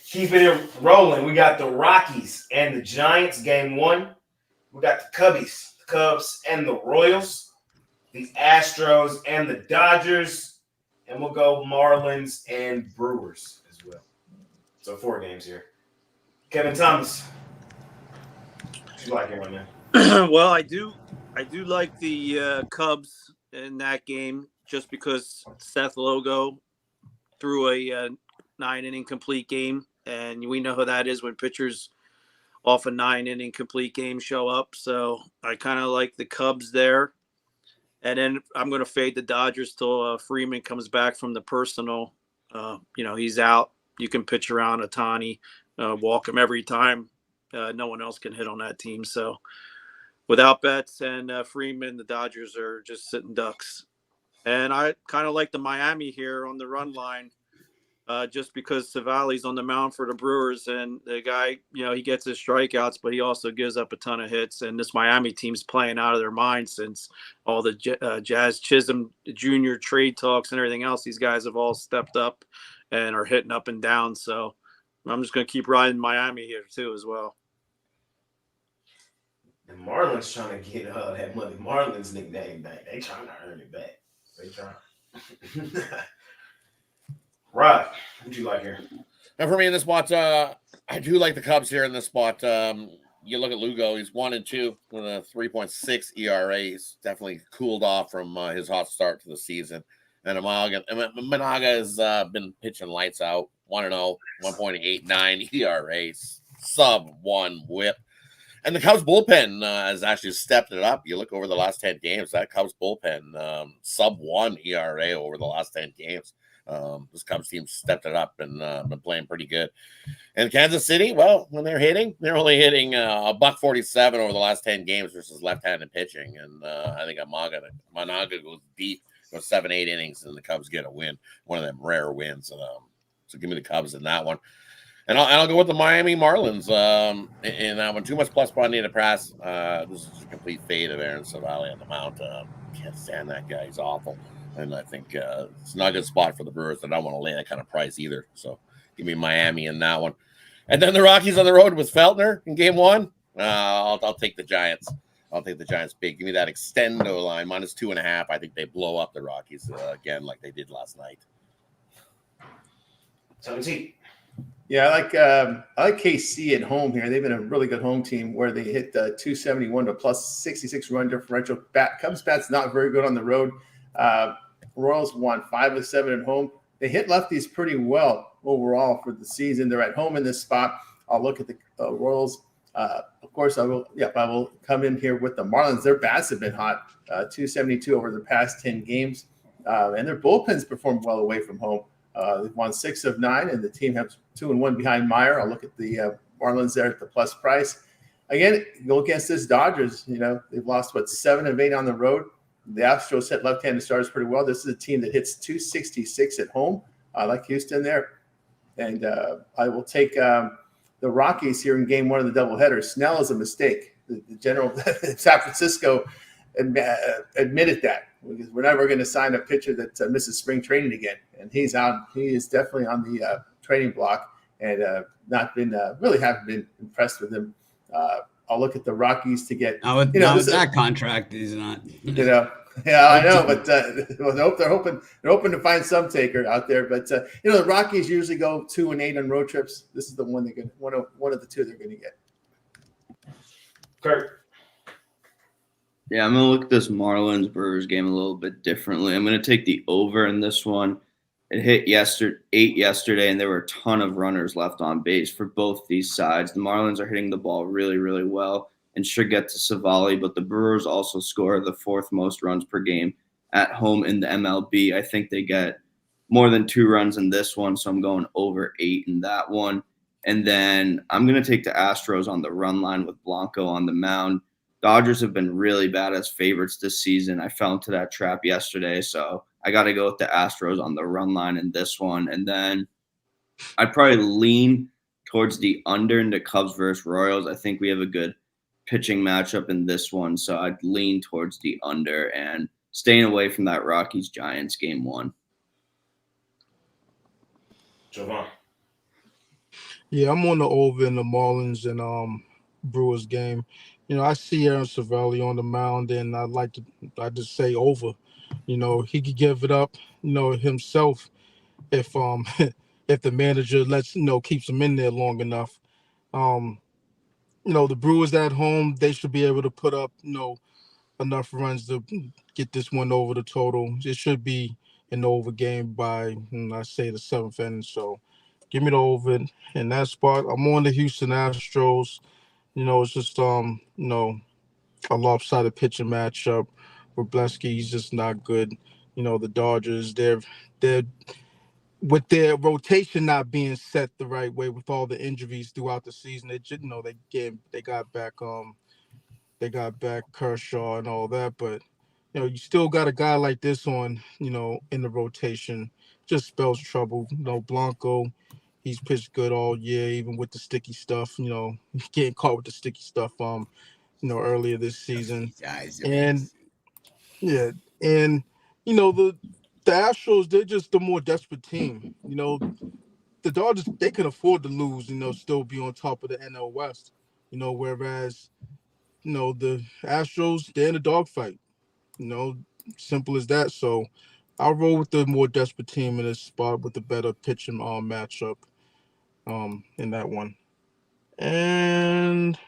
Keeping it rolling. We got the Rockies and the Giants, game 1. We got the Cubbies, the Cubs, and the Royals. The Astros and the Dodgers, and we'll go Marlins and Brewers as well. So 4 games here. Kevin Thomas, what you like here, my man? Well, I do like the Cubs in that game just because Seth Logo threw a 9-inning complete game, and we know how that is when pitchers off a 9-inning complete game show up. So I kind of like the Cubs there. And then I'm going to fade the Dodgers till Freeman comes back from the personal. He's out. You can pitch around Ohtani, walk him every time. No one else can hit on that team. So without Betts and Freeman, the Dodgers are just sitting ducks. And I kind of like the Miami here on the run line just because Savali's on the mound for the Brewers. And the guy, he gets his strikeouts, but he also gives up a ton of hits. And this Miami team's playing out of their mind since all the Jazz Chisholm Jr. trade talks and everything else. These guys have all stepped up and are hitting up and down. So I'm just going to keep riding Miami here too as well. The Marlins Marlins trying to get that Money Marlins nickname back. They trying to earn it back. They trying. Right. What you like here? And for me in this spot, I do like the Cubs here in this spot. You look at Lugo; he's 1-2 with a 3.6 ERA. He's definitely cooled off from his hot start to the season. And Managa has been pitching lights out. 1-0, 1.89 ERA, sub-1 WHIP. And the Cubs bullpen has actually stepped it up. You look over the last 10 games, that Cubs bullpen sub-1 ERA over the last 10 games. This Cubs team stepped it up and been playing pretty good. And Kansas City, well, when they're hitting, they're only hitting $147 over the last 10 games versus left-handed pitching. And I think Managa goes deep, goes 7-8 innings, and the Cubs get a win, one of them rare wins. So give me the Cubs in that one. And I'll go with the Miami Marlins in that one. Too much plus money to press. This is a complete fade of Aaron Savali on the mound. Can't stand that guy. He's awful. And I think it's not a good spot for the Brewers. I don't want to lay that kind of price either. So give me Miami in that one. And then the Rockies on the road with Feltner in game one. I'll take the Giants. I'll take the Giants big. Give me that extendo line, -2.5. I think they blow up the Rockies again like they did last night. 17. Yeah, I like KC at home here. They've been a really good home team where they hit 271 to plus 66 run differential. Cubs bat's not very good on the road. Royals won 5 of 7 at home. They hit lefties pretty well overall for the season. They're at home in this spot. I'll look at the Royals. Of course, I will come in here with the Marlins. Their bats have been hot, 272 over the past 10 games, and their bullpens performed well away from home. They've won 6 of 9, and the team has 2-1 behind Meyer. I'll look at the Marlins there at the plus price. Again, go against this Dodgers. They've lost 7 of 8 on the road. The Astros hit left-handed starters pretty well. This is a team that hits 266 at home. I like Houston there, and I will take the Rockies here in game 1 of the doubleheader. Snell is a mistake. The general San Francisco admitted that. We're never going to sign a pitcher that misses spring training again, and he's out. He is definitely on the training block, and haven't been impressed with him. I'll look at the Rockies to get. With that contract, he's not. Yeah, I know, but they're hoping to find some taker out there. But the Rockies usually go 2-8 on road trips. This is the one one of the two they're going to get. Kurt. Yeah, I'm going to look at this Marlins-Brewers game a little bit differently. I'm going to take the over in this one. It hit 8 yesterday, and there were a ton of runners left on base for both these sides. The Marlins are hitting the ball really, really well and should get to Savali, but the Brewers also score the 4th most runs per game at home in the MLB. I think they get more than 2 runs in this one, so I'm going over 8 in that one. And then I'm going to take the Astros on the run line with Blanco on the mound. Dodgers have been really bad as favorites this season. I fell into that trap yesterday, so I got to go with the Astros on the run line in this one. And then I'd probably lean towards the under in the Cubs versus Royals. I think we have a good pitching matchup in this one, so I'd lean towards the under and staying away from that Rockies-Giants game 1. Jovan. Yeah, I'm on the over in the Marlins and Brewers game. I see Aaron Savali on the mound, and I just say over. He could give it up, himself if if the manager keeps him in there long enough. The Brewers at home, they should be able to put up, enough runs to get this one over the total. It should be an over game by, I say, the 7th inning. So give me the over in that spot. I'm on the Houston Astros. It's just, a lopsided pitching matchup. Wroblewski, he's just not good. The Dodgers, they're with their rotation not being set the right way with all the injuries throughout the season. They got back Kershaw and all that, but you still got a guy like this on, in the rotation, just spells trouble. Blanco, he's pitched good all year, even with the sticky stuff. Getting caught with the sticky stuff. Earlier this season, and the Astros, they're just the more desperate team. The Dodgers, they can afford to lose. Still be on top of the NL West. Whereas the Astros, they're in a dogfight. Simple as that. So I'll roll with the more desperate team in this spot with the better pitching matchup in that one. And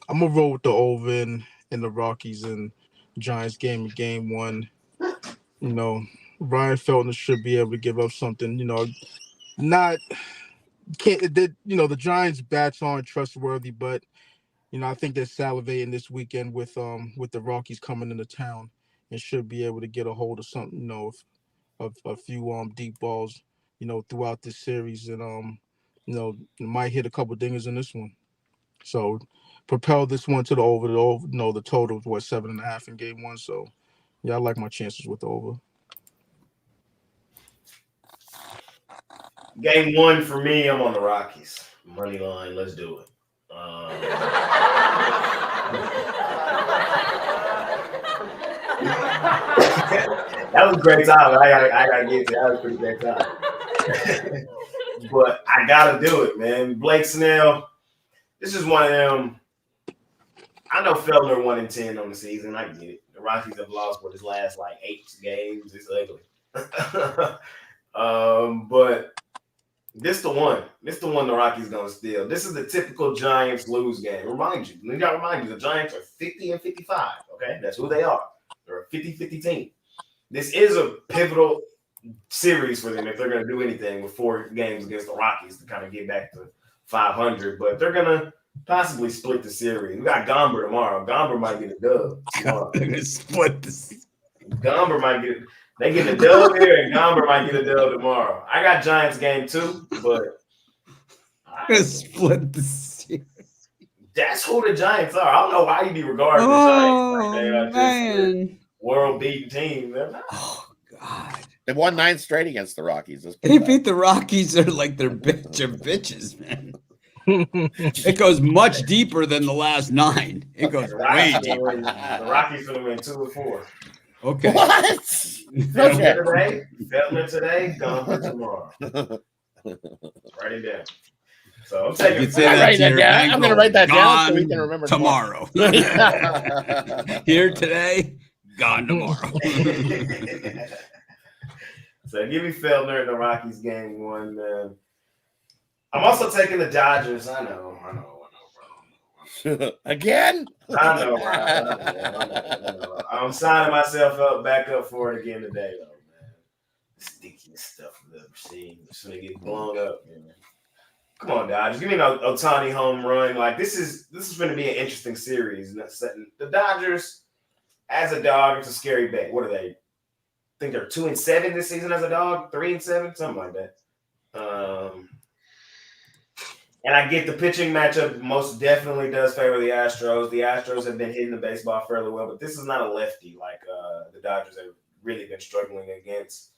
I'm gonna roll with the over in the Rockies and Giants game one. Ryan Feltner should be able to give up something. Not can't the Giants bats aren't trustworthy, but I think they're salivating this weekend with the Rockies coming into town and should be able to get a hold of something, of a few deep balls, throughout this series, and might hit a couple dingers in this one. So propel this one to the over. The total is 7.5 in game one. So yeah, I like my chances with the over. Game one for me, I'm on the Rockies. Money line, let's do it. That was a great time. I gotta get to that. Was a pretty great time. But I gotta do it, man. Blake Snell, this is one of them. I know Feltner 1-10 on the season. I get it. The Rockies have lost his last 8 games. It's ugly. But this the one. This the one the Rockies gonna steal. This is the typical Giants lose game. Remind you, the Giants are 50 and 55. Okay, that's who they are. They're a 50-50 team. This is a pivotal series for them if they're gonna do anything with 4 games against the Rockies to kind of get back to 500. But they're gonna possibly split the series. We got Gomber tomorrow. Gomber might get a dub. They're gonna split this. Gomber might get. They get a dub here, and Gomber might get a dub tomorrow. I got Giants game 2, but split the series. That's who the Giants are. I don't know why you be regarding the Giants like they are just man. world-beating team. They're not. Oh God. They won 9 straight against the Rockies. They beat the Rockies. They're like their bitches, man. It goes much deeper than the last 9. It goes way deeper. The Rockies going to win 2 or 4. Okay. What? Feltner today, Gomber tomorrow. Write it down. So I'm taking. I'm going to write that down so we can remember tomorrow. Here today, gone tomorrow. So give me Feltner in the Rockies game 1, man. I'm also taking the Dodgers. I know, bro. Again? I know. I'm signing myself back up for it again today, though, man. The stickiest stuff I've ever seen. It's gonna get blown up, man. Come on, Dodgers. Give me an Ohtani home run. This is going to be an interesting series. The Dodgers, as a dog, it's a scary bet. What are they? I think they're 2-7 this season as a dog, 3-7, something like that. And I get the pitching matchup most definitely does favor the Astros. The Astros have been hitting the baseball fairly well, but this is not a lefty like the Dodgers have really been struggling against.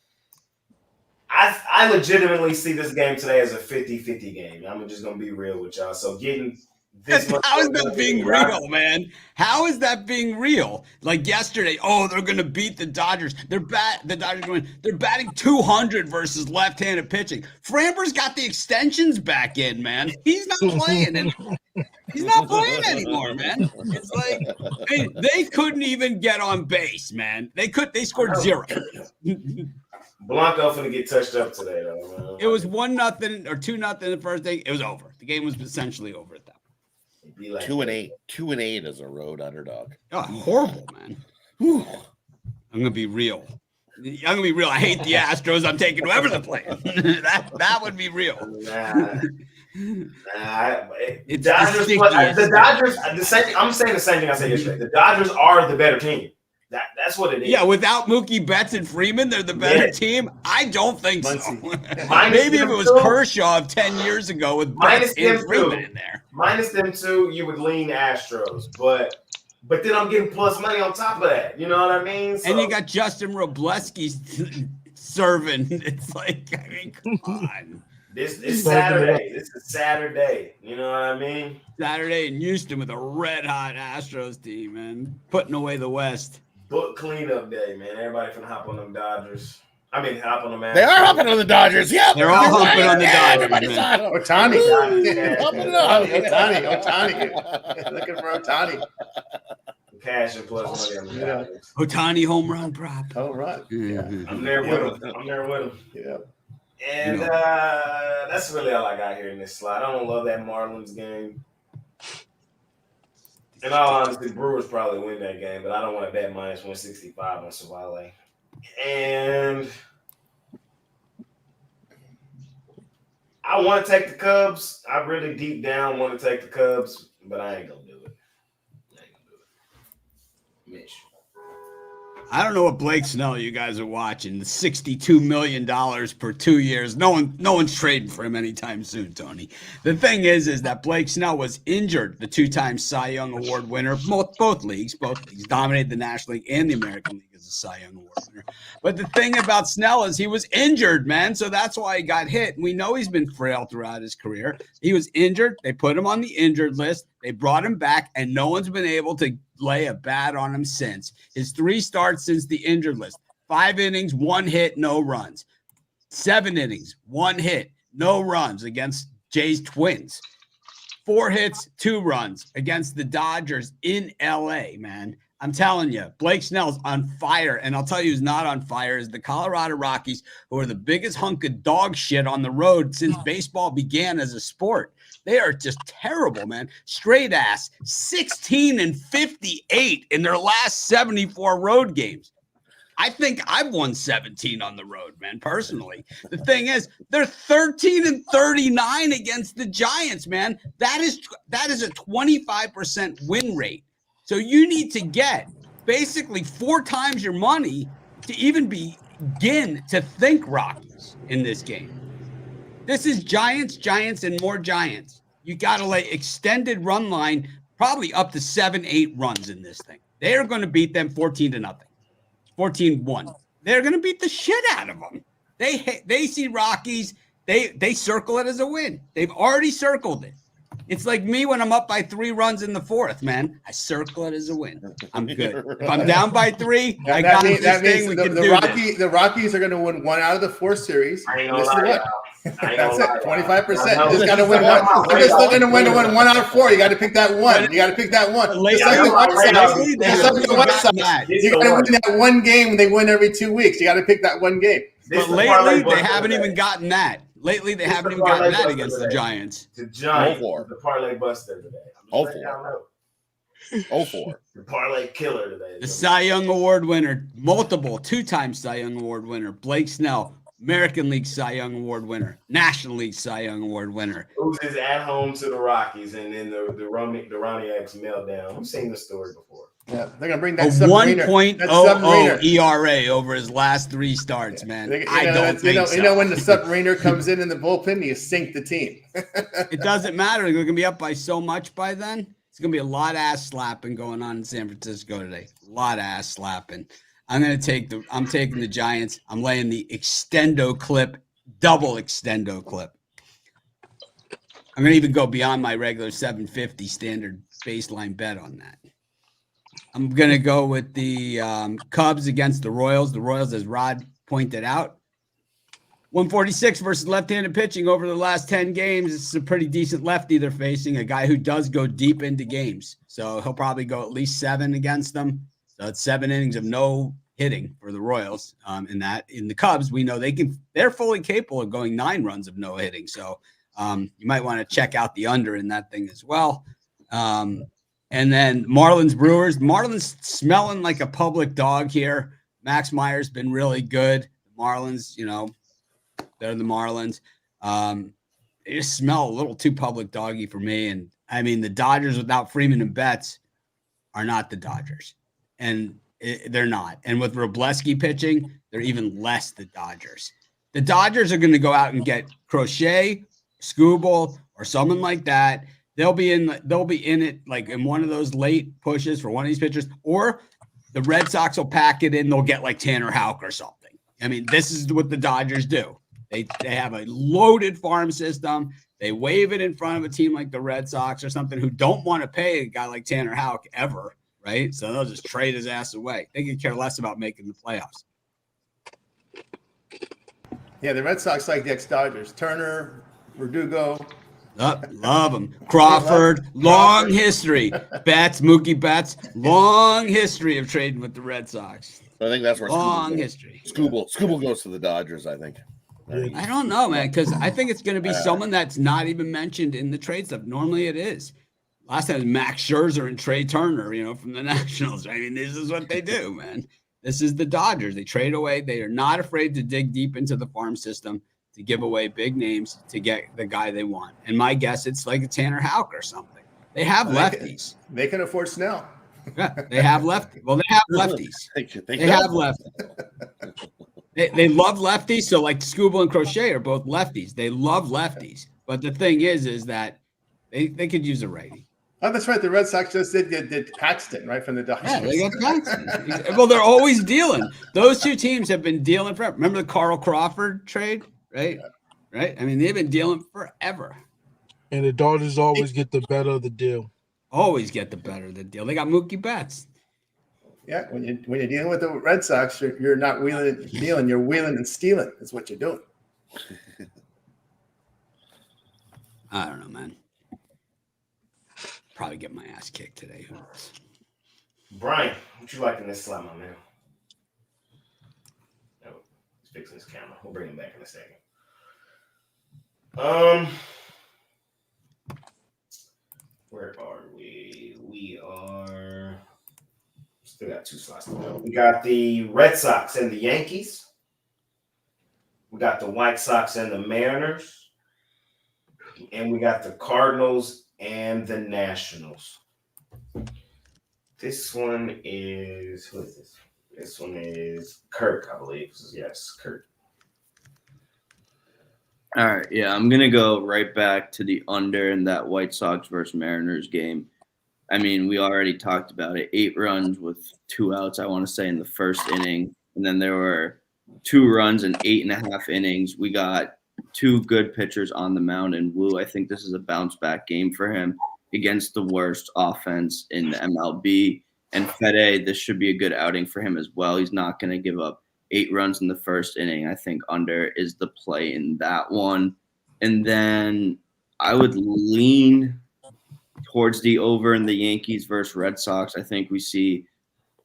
I legitimately see this game today as a 50-50 game. I'm just going to be real with y'all. So getting this much. How is that being real, man? How is that being real? Like yesterday, they're going to beat the Dodgers. The Dodgers going. They're batting 200 versus left-handed pitching. Framber's got the extensions back in, man. He's not playing anymore. He's not playing anymore, man. It's like they couldn't even get on base, man. They scored 0. Blanco finna get touched up today, though, man. It was 1-0 or 2-0 the first thing. It was over. The game was essentially over at that point. 2-8. 2-8 as a road underdog. Oh, horrible, man. Whew. I'm gonna be real. I hate the Astros. I'm taking whoever they're playing. that would be real. The Dodgers. I'm saying the same thing I said yesterday. The Dodgers are the better team. That's what it is. Yeah, without Mookie Betts and Freeman, they're the better team. I don't think so. Maybe if it was Kershaw 10 years ago with Betts and Freeman in there. Minus them 2, you would lean Astros, but then I'm getting plus money on top of that. You know what I mean? So, and you got Justin Robleski serving. It's like, come on. This is Saturday. This is Saturday. You know what I mean? Saturday in Houston with a red-hot Astros team, man. Putting away the West. Book cleanup day, man. Everybody finna hop on them Dodgers. I mean, hop on the man. They are hopping on the Dodgers. Yeah, They're all humping on the Dodgers, Everybody's man. on them. Otani. Humping it up. Otani. Looking for Otani. Cash and plus money on the Yeah. Dodgers. Otani home run prop. Oh, right. Yeah. I'm there with him. Yeah. And that's really all I got here in this slide. I don't love that Marlins game. In all honesty, Brewers probably win that game, but I don't want to bet minus 165 on Savale. And I want to take the Cubs. I really deep down want to take the Cubs, but I ain't going to do it. Mitch. I don't know what Blake Snell you guys are watching. The $62 million per 2 years. No one's trading for him anytime soon, Tony. The thing is that Blake Snell was injured, the two-time Cy Young Award winner, both leagues. Both leagues dominated the National League and the American League as a Cy Young Award winner. But the thing about Snell is he was injured, man. So that's why he got hit. We know he's been frail throughout his career. He was injured. They put him on the injured list. They brought him back, and no one's been able to lay a bat on him since. His 3 starts since the injured list: 5 innings, 1 hit, no runs. 7 innings, 1 hit, no runs against Jay's Twins. 4 hits, 2 runs against the Dodgers in LA, man. I'm telling you, Blake Snell's on fire. And I'll tell you who's not on fire is the Colorado Rockies, who are the biggest hunk of dog shit on the road since baseball began as a sport. They are just terrible, man. Straight ass, 16-58 in their last 74 road games. I think I've won 17 on the road, man, personally. The thing is, they're 13-39 against the Giants, man. That is a 25% win rate. So you need to get basically 4 times your money to even begin to think Rockies in this game. This is Giants, and more Giants. You got to lay extended run line, probably up to 7-8 runs in this thing. They are going to beat them 14-0, 14-1. They're going to beat the shit out of them. They see Rockies. They circle it as a win. They've already circled it. It's like me when I'm up by 3 runs in the 4th, man. I circle it as a win. I'm good. If I'm down by 3, I got this thing. We can do this. The Rockies are going to win 1 out of the 4 series. I ain't gonna lie. That's it. 25%. You just got to win 1. They're just looking to win 1 out of 4. You got to pick that 1. You got to pick that 1. Just like the White Sox. You got to win that 1 game. They win every 2 weeks. You got to pick that 1 game. But lately, they haven't even gotten that. Lately, they haven't even gotten that against the Giants. The Giants, the parlay buster today. Oh, 4. The parlay killer today. The Cy Young Award winner, multiple 2-time Cy Young Award winner, Blake Snell, American League Cy Young Award winner, National League Cy Young Award winner. Loses at home to the Rockies, and then the Ronniacs meltdown. We've seen this story before. Yeah, they're gonna bring that 1.00 ERA over his last 3 starts, man. I don't think so. You know when the submariner comes in the bullpen, you sink the team. It doesn't matter. They're gonna be up by so much by then. It's gonna be a lot of ass slapping going on in San Francisco today. A lot of ass slapping. I'm taking the Giants. I'm laying the extendo clip, double extendo clip. I'm gonna even go beyond my regular 750 standard baseline bet on that. I'm going to go with the Cubs against the Royals. The Royals, as Rod pointed out, 146 versus left-handed pitching over the last 10 games. This is a pretty decent lefty they're facing, a guy who does go deep into games. So he'll probably go at least 7 against them. So it's 7 innings of no hitting for the Royals. In the Cubs, we know they're fully capable of going 9 runs of no hitting. So you might want to check out the under in that thing as well. And then Marlins-Brewers. Marlins smelling like a public dog here. Max Meyer's been really good. The Marlins, they're the Marlins. They just smell a little too public doggy for me. And, I mean, the Dodgers without Freeman and Betts are not the Dodgers. And they're not. And with Robleski pitching, they're even less the Dodgers. The Dodgers are going to go out and get Crochet, Skubal, or someone like that. They'll be in it like in one of those late pushes for one of these pitchers, or the Red Sox will pack it in. They'll get like Tanner Houck or something. I mean, this is what the Dodgers do. They have a loaded farm system. They wave it in front of a team like the Red Sox or something who don't want to pay a guy like Tanner Houck ever, right? So they'll just trade his ass away. They could care less about making the playoffs. Yeah, the Red Sox like the ex-Dodgers. Turner, Verdugo. Love them. Crawford, long history. Betts, Mookie Betts, long history of trading with the Red Sox. I think that's where Long history. Skubal goes to the Dodgers, I think. I don't know, man, because I think it's going to be someone that's not even mentioned in the trade stuff. Normally it is. Last time it was Max Scherzer and Trey Turner, from the Nationals. I mean, this is what they do, man. This is the Dodgers. They trade away. They are not afraid to dig deep into the farm system to give away big names to get the guy they want. And my guess, it's like a Tanner Houck or something. They have lefties. They can afford Snell. Yeah, they have left. Well, they have lefties. They have lefties. They love lefties. So like Skubal and Crochet are both lefties. They love lefties. But the thing is that they could use a righty. Oh, that's right. The Red Sox just did Paxton, right, from the Dodgers. Yeah, they got Paxton. Well, they're always dealing. Those two teams have been dealing forever. Remember the Carl Crawford trade, right? Right? I mean, they've been dealing forever. And the Dodgers always get the better of the deal. Always get the better of the deal. They got Mookie Betts. Yeah, when you're dealing with the Red Sox, you're not wheeling and dealing. You're wheeling and stealing. Is what you're doing. I don't know, man. Probably get my ass kicked today. Who knows? Brian, what you like in this slot, my man? No, he's fixing his camera. We'll bring him back in a second. Where are we? We are still got 2 slots to go. We got the Red Sox and the Yankees. We got the White Sox and the Mariners. And we got the Cardinals and the Nationals. This one is, who is this? This one is Kirk, I believe. Yes, Kirk. All right, yeah, I'm going to go right back to the under in that White Sox versus Mariners game. I mean, we already talked about it. 8 runs with 2 outs, I want to say, in the first inning. And then there were 2 runs in 8.5 innings. We got 2 good pitchers on the mound, and Wu, I think this is a bounce-back game for him against the worst offense in the MLB. And Fede, this should be a good outing for him as well. He's not going to give up 8 runs in the first inning. I think under is the play in that one. And then I would lean towards the over in the Yankees versus Red Sox. I think we see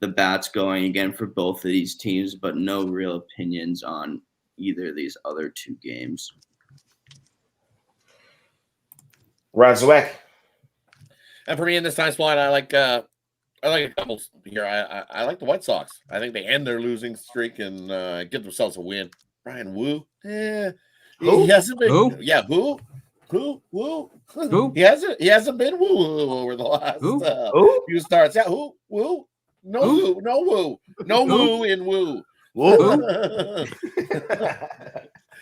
the bats going again for both of these teams, but no real opinions on either of these other 2 games. Razwek. And for me in this time slot, I like a couple here. I like the White Sox. I think they end their losing streak and get themselves a win. Brian Wu, Who? he hasn't been. Who? Yeah, Who? Who? He hasn't been Woo over the last few starts. Yeah, Woo? No Who? Woo, no Woo, no Who? Woo in Woo. Who?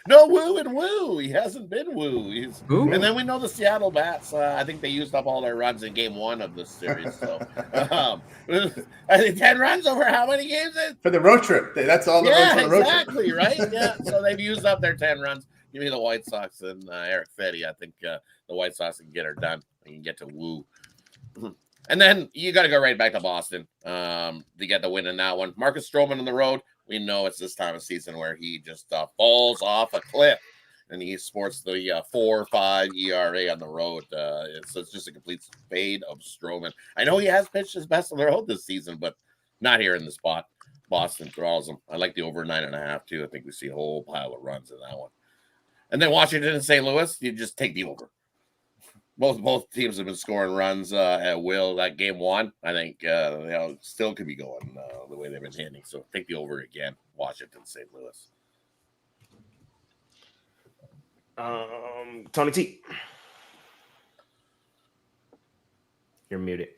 No Woo and Woo. He hasn't been Woo. Who? And then we know the Seattle Bats. I think they used up all their runs in game 1 of this series. So I think 10 runs over how many games? For the road trip. That's all the runs for the road exactly, trip. right? Yeah. So they've used up their 10 runs. Give me the White Sox and Eric Fetty. I think the White Sox can get her done. They can get to Woo. And then you got to go right back to Boston to get the win in that one. Marcus Stroman on the road. We know it's this time of season where he just falls off a cliff, and he sports the 4.5 ERA on the road. So it's just a complete fade of Stroman. I know he has pitched his best on the road this season, but not here in the spot. Boston draws him. I like the over 9.5 too. I think we see a whole pile of runs in that one. And then Washington and St. Louis, you just take the over. Both teams have been scoring runs at will. That game 1, I think, still could be going the way they've been hitting. So take the over again, Washington, St. Louis. Tony T. You're muted.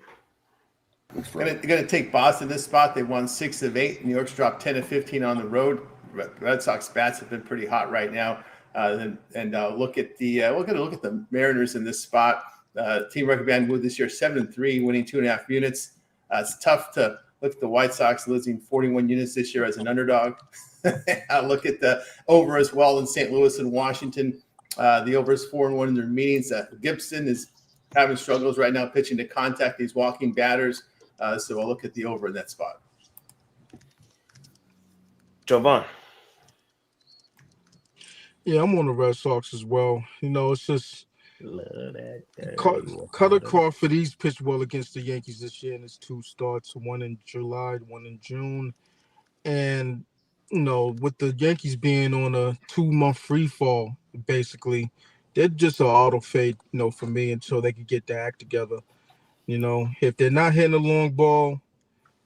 Going to take Boston this spot. They won 6 of 8. New York's dropped 10 of 15 on the road. Red Sox bats have been pretty hot right now. Look at the Mariners in this spot. Team record band Wood this year 7-3, winning 2.5 units. It's tough to look at the White Sox losing 41 units this year as an underdog. Look at the over as well in St. Louis and Washington. The over is 4-1 in their meetings. Gibson is having struggles right now pitching to contact these walking batters. So I'll look at the over in that spot. Joe Vaughn. Yeah, I'm on the Red Sox as well. It's just Love that. Cutter Crawford. He's pitched well against the Yankees this year in his 2 starts, one in July, one in June. And, with the Yankees being on a 2-month free fall, basically, they're just an auto fade, for me until they can get their act together. If they're not hitting a long ball,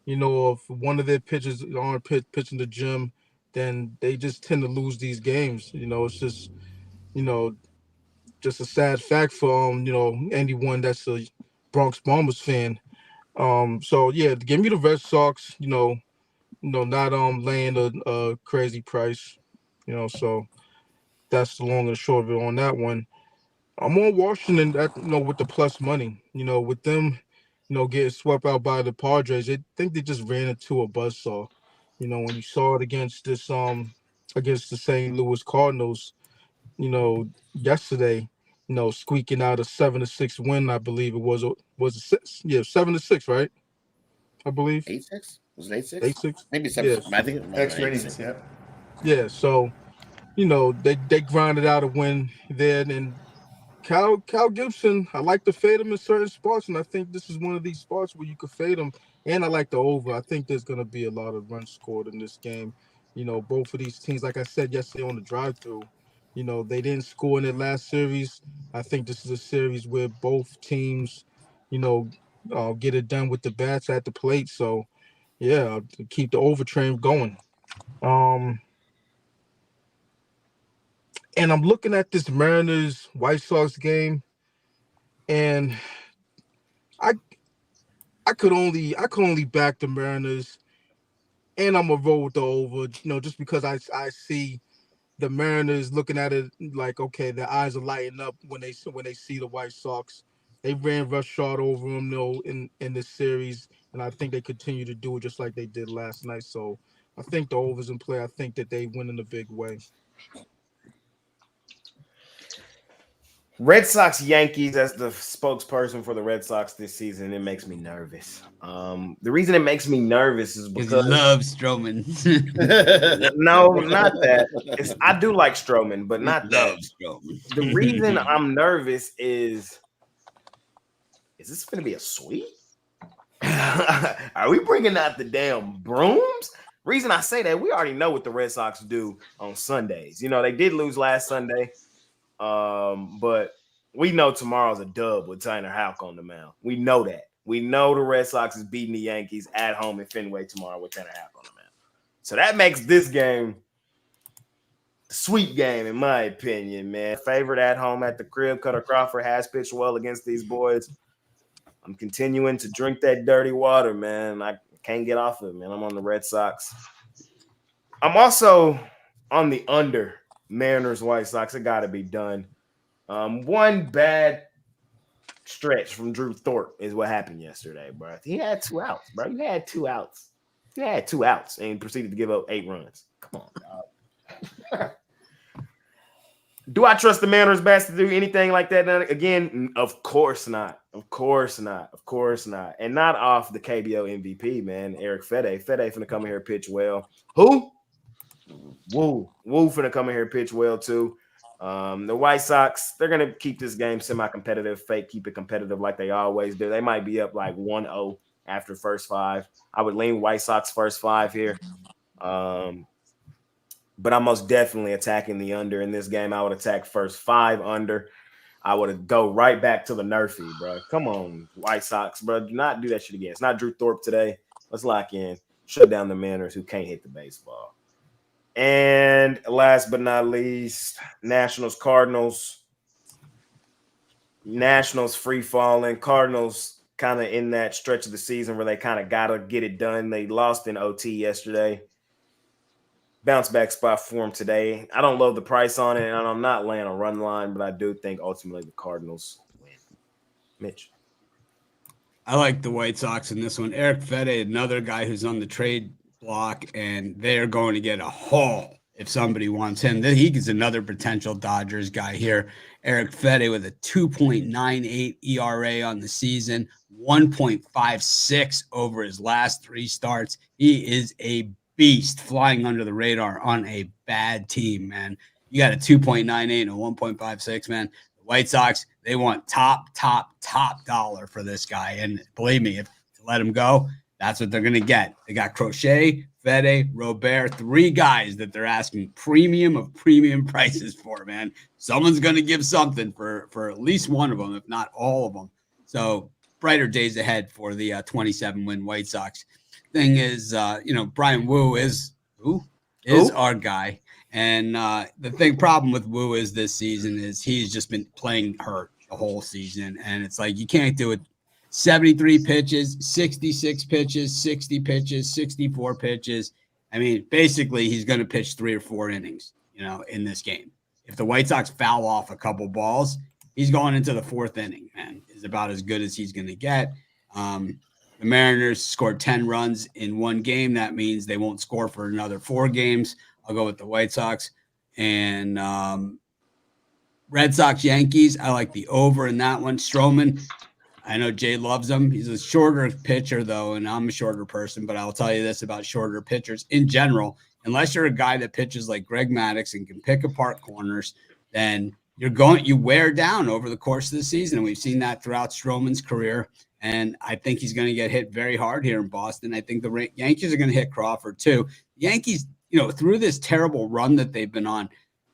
if one of their pitchers aren't pitching the gym, then they just tend to lose these games. It's just, you know, just a sad fact for anyone that's a Bronx Bombers fan. So yeah, give me the Red Sox. Not laying a crazy price. So that's the long and short of it on that one. I'm on Washington with the plus money. With them, getting swept out by the Padres, I think they just ran into a buzzsaw. When you saw it against against the St. Louis Cardinals, yesterday, squeaking out a 7-6 win, I believe it was a 7-6, right? I believe 8-6? Was it 8-6? 8-6. Maybe 7. Yes. I think it might have Extra been innings, 8-6. yeah. Yeah. So, they grinded out a win there, and Cal Gibson, I like to fade him in certain spots, and I think this is one of these spots where you could fade him. And I like the over. I think there's going to be a lot of runs scored in this game. Both of these teams, like I said yesterday on the drive-through, they didn't score in their last series. I think this is a series where both teams, get it done with the bats at the plate. So, yeah, I'll keep the over train going. And I'm looking at this Mariners White Sox game, and I could only back the Mariners, and I'm gonna roll with the over. Just because I see the Mariners looking at it like, okay, their eyes are lighting up when they see the White Sox. They ran rush shot over them, in this series, and I think they continue to do it just like they did last night. So I think the over's in play. I think that they win in a big way. Red Sox Yankees, as the spokesperson for the Red Sox this season, it makes me nervous. The reason it makes me nervous is Because because he loves Stroman. no, not that. I do like Stroman, but not that. Loves Stroman. The reason I'm nervous is this going to be a sweep? Are we bringing out the damn brooms? Reason I say that, we already know what the Red Sox do on Sundays. They did lose last Sunday. But we know tomorrow's a dub with Tanner Houck on the mound. We know that. We know the Red Sox is beating the Yankees at home in Fenway tomorrow with Tanner Houck on the mound. So that makes this game a sweet game, in my opinion, man. Favorite at home at the crib. Cutter Crawford has pitched well against these boys. I'm continuing to drink that dirty water, man. I can't get off of it, man. I'm on the Red Sox. I'm also on the under. Mariners, White Sox, it got to be done. One bad stretch from Drew Thorpe is what happened yesterday, bro. He had 2 outs, bro. You had 2 outs. You had 2 outs and proceeded to give up 8 runs. Come on, dog. Do I trust the Mariners bats to do anything like that again? Of course not. Of course not. Of course not. And not off the KBO MVP, man, Eric Fede. Fede finna come in here and pitch well. Who? Woo finna come in here and pitch well too. The White Sox, they're gonna keep this game semi-competitive, keep it competitive like they always do. They might be up like 1-0 after first 5. I would lean White Sox first 5 here. But I'm most definitely attacking the under in this game. I would attack first 5 under. I would go right back to the Nerfy, bro. Come on, White Sox, bro. Do not do that shit again. It's not Drew Thorpe today. Let's lock in. Shut down the Mariners who can't hit the baseball. And last but not least, Nationals-Cardinals. Nationals free falling. Cardinals kind of in that stretch of the season where they kind of got to get it done. They lost in OT yesterday. Bounce back spot for them today. I don't love the price on it, and I'm not laying a run line, but I do think ultimately the Cardinals win. Mitch. I like the White Sox in this one. Eric Fede, another guy who's on the trade block, and they're going to get a haul if somebody wants him. He's another potential Dodgers guy here. Eric Fede with a 2.98 ERA on the season, 1.56 over his last 3 starts. He is a beast flying under the radar on a bad team, man. You got a 2.98 and a 1.56, man. The White Sox, they want top dollar for this guy. And believe me, if to let him go, that's what they're going to get. They got Crochet, Fede, Robert, 3 guys that they're asking premium of premium prices for, man. Someone's going to give something for at least one of them, if not all of them. So brighter days ahead for the 27-win White Sox. Thing is, Brian Wu is our guy. And the problem with Wu is this season is he's just been playing hurt the whole season. And it's like you can't do it. 73 pitches, 66 pitches, 60 pitches, 64 pitches. I mean, basically, he's going to pitch 3 or 4 innings, in this game. If the White Sox foul off a couple balls, he's going into the 4th inning, man. Is about as good as he's going to get. The Mariners scored 10 runs in 1 game. That means they won't score for another 4 games. I'll go with the White Sox. And Red Sox, Yankees, I like the over in that one. Stroman, I know Jay loves him. He's a shorter pitcher, though, and I'm a shorter person, but I'll tell you this about shorter pitchers in general. Unless you're a guy that pitches like Greg Maddux and can pick apart corners, then you wear down over the course of the season. And we've seen that throughout Stroman's career. And I think he's going to get hit very hard here in Boston. I think the Yankees are going to hit Crawford, too. Yankees, through this terrible run that they've been on,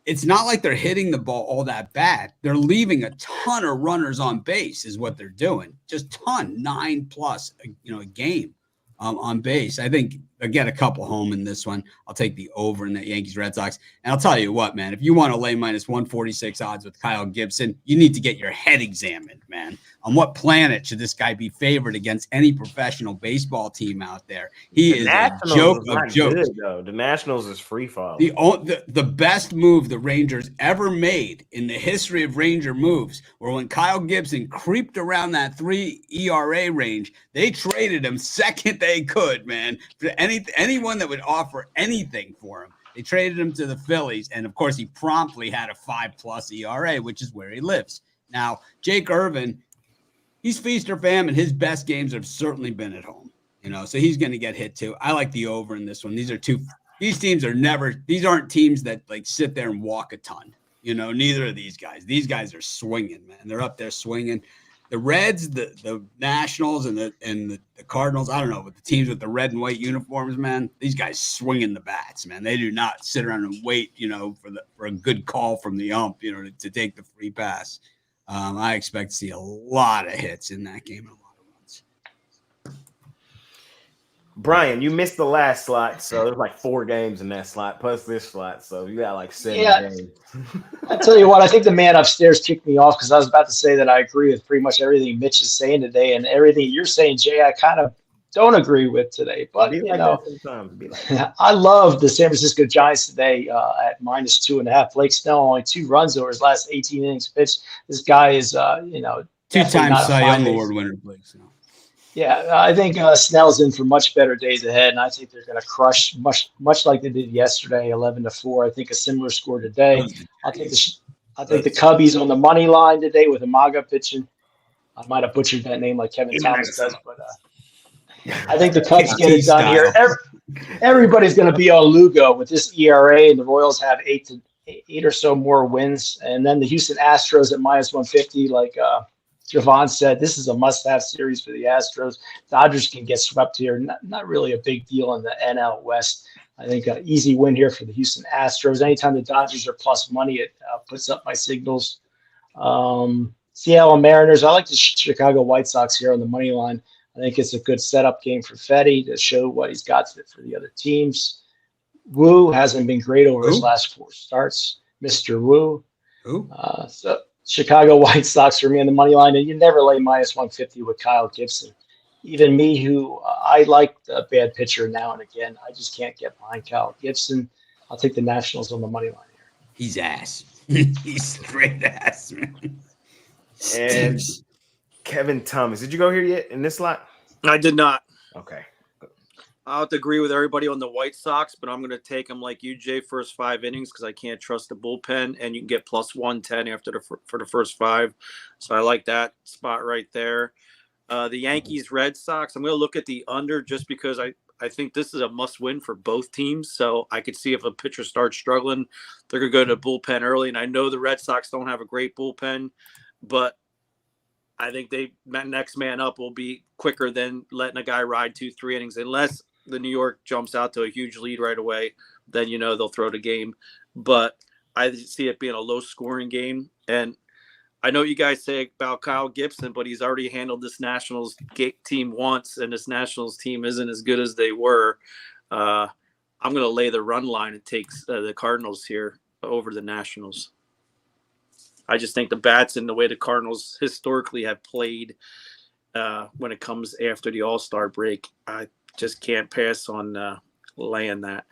it's not like they're hitting the ball all that bad. They're leaving a ton of runners on base is what they're doing. Just ton, 9+ a game on base. I think they'll get a couple home in this one. I'll take the over in the Yankees-Red Sox. And I'll tell you what, man, if you want to lay minus 146 odds with Kyle Gibson, you need to get your head examined, man. On what planet should this guy be favored against any professional baseball team out there? He is a joke of jokes. The Nationals is free fall. The best move the Rangers ever made in the history of Ranger moves were when Kyle Gibson creeped around that 3 ERA range. They traded him second they could, man. For anyone that would offer anything for him. They traded him to the Phillies, and of course he promptly had a 5+ ERA, which is where he lives. Now, Jake Irvin, he's feast or famine. His best games have certainly been at home, so he's going to get hit too. I like the over in this one. These aren't teams that like sit there and walk a ton, neither of these guys. These guys are swinging, man. They're up there swinging. The Reds, the Nationals, and the Cardinals, I don't know, but the teams with the red and white uniforms, man, these guys swinging the bats, man. They do not sit around and wait, for a good call from the ump, to take the free pass. I expect to see a lot of hits in that game and a lot of runs. Brian, you missed the last slot, so there's like 4 games in that slot plus this slot, so you got like 7 games. I tell you what, I think the man upstairs kicked me off because I was about to say that I agree with pretty much everything Mitch is saying today, and everything you're saying, Jay, I kind of don't agree with today. But I love the San Francisco Giants today at -2.5. Blake Snell only 2 runs over his last 18 innings pitched. This guy is, 2-time Cy Young Award winner, Blake Snell. Yeah, I think Snell's in for much better days ahead, and I think they're going to crush much like they did yesterday, 11-4. I think a similar score today. I think the Cubbies on the money line today with Amaga pitching. I might have butchered that name like Kevin Thomas does, but I think the Cubs get it done here. Everybody's going to be on Lugo with this ERA, and the Royals have 8 or so more wins, and then the Houston Astros at -150, like Javon said, this is a must-have series for the Astros. Dodgers can get swept here. Not really a big deal in the NL West. I think an easy win here for the Houston Astros. Anytime the Dodgers are plus money, it puts up my signals. Seattle Mariners. I like the Chicago White Sox here on the money line. I think it's a good setup game for Fetty to show what he's got for the other teams. Wu hasn't been great over his last 4 starts. Mr. Wu. So Chicago White Sox for me on the money line, and you never lay -150 with Kyle Gibson. Even me, who I like a bad pitcher now and again, I just can't get behind Kyle Gibson. I'll take the Nationals on the money line here. He's ass. He's straight ass, man. And Kevin Thomas, did you go here yet in this slot? I did not. Okay. I'll have to agree with everybody on the White Sox, but I'm going to take them like you, Jay, first 5 innings because I can't trust the bullpen, and you can get +110 for the first 5. So I like that spot right there. The Yankees-Red Sox, I'm going to look at the under just because I think this is a must-win for both teams. So I could see if a pitcher starts struggling, they're going to go to the bullpen early. And I know the Red Sox don't have a great bullpen, but I think next man up will be quicker than letting a guy ride 2-3 innings, unless the New York jumps out to a huge lead right away. Then they'll throw the game. But I see it being a low-scoring game. And I know you guys say about Kyle Gibson, but he's already handled this Nationals team once, and this Nationals team isn't as good as they were. I'm going to lay the run line and take the Cardinals here over the Nationals. I just think the bats and the way the Cardinals historically have played when it comes after the All-Star break, I just can't pass on laying that.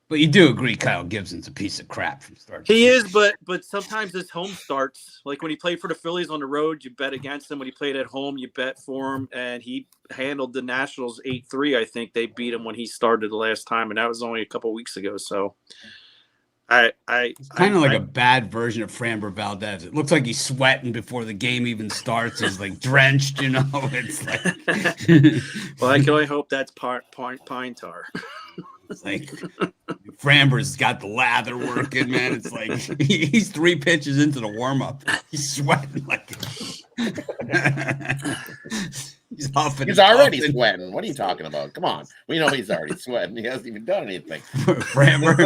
But you do agree Kyle Gibson's a piece of crap from start to He finish. is, but sometimes his home starts. Like when he played for the Phillies on the road, you bet against him. When he played at home, you bet for him. And he handled the Nationals 8-3. I think they beat him when he started the last time, and that was only a couple weeks ago. So it's kind of like a bad version of Framber Valdez. It looks like he's sweating before the game even starts. He's like drenched, It's like well, I can only hope that's pine tar. It's like Framber's got the lather working, man. It's like he's 3 pitches into the warm-up. He's sweating like he's huffing. He's already sweating. What are you talking about? Come on. We know he's already sweating. He hasn't even done anything. Framber's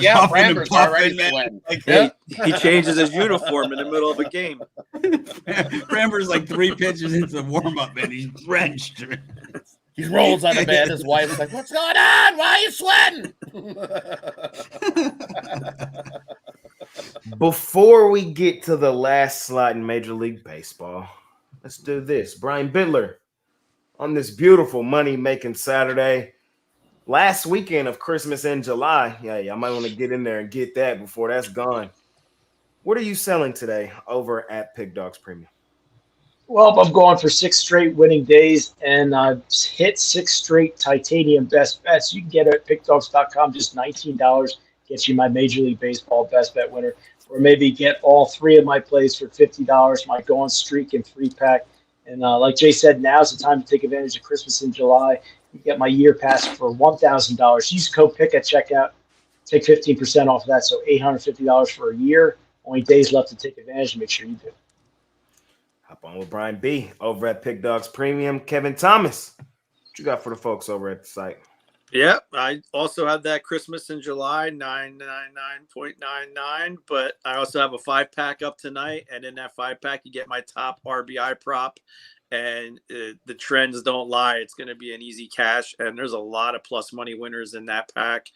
yeah, huffing and Framber's puffing, already man. sweating. Like, he changes his uniform in the middle of a game. Framber's like 3 pitches into the warm-up, man. He's drenched. He rolls out of bed. His wife's like, "What's going on? Why are you sweating?" Before we get to the last slot in Major League Baseball, let's do this. Brian Bittler, on this beautiful money-making Saturday, last weekend of Christmas in July. Yeah, I might want to get in there and get that before that's gone. What are you selling today over at Pick Dogs Premium? Well, I'm going for 6 straight winning days, and I've hit 6 straight titanium best bets. You can get it at pickdogs.com, just $19 gets you my Major League Baseball best bet winner, or maybe get all 3 of my plays for $50, my going streak and 3-pack. And like Jay said, now's the time to take advantage of Christmas in July. You get my year pass for $1,000. Use code PICK at checkout, take 15% off of that, so $850 for a year. Only days left to take advantage. Make sure you do. Hop on with Brian B. over at Pick Dogs Premium. Kevin Thomas, what you got for the folks over at the site? Yeah, I also have that Christmas in July, 999.99, but I also have a 5-pack up tonight, and in that 5-pack, you get my top RBI prop, and the trends don't lie. It's going to be an easy cash, and there's a lot of plus money winners in that pack.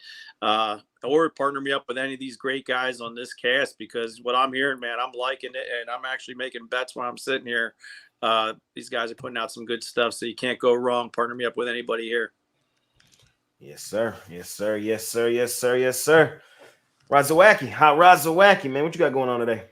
Or partner me up with any of these great guys on this cast, because what I'm hearing, man, I'm liking it, and I'm actually making bets while I'm sitting here. These guys are putting out some good stuff, so you can't go wrong. Partner me up with anybody here. Yes, sir. Yes, sir. Yes, sir. Yes, sir. Yes, sir. Razawacki, hot Razawacki, man. What you got going on today?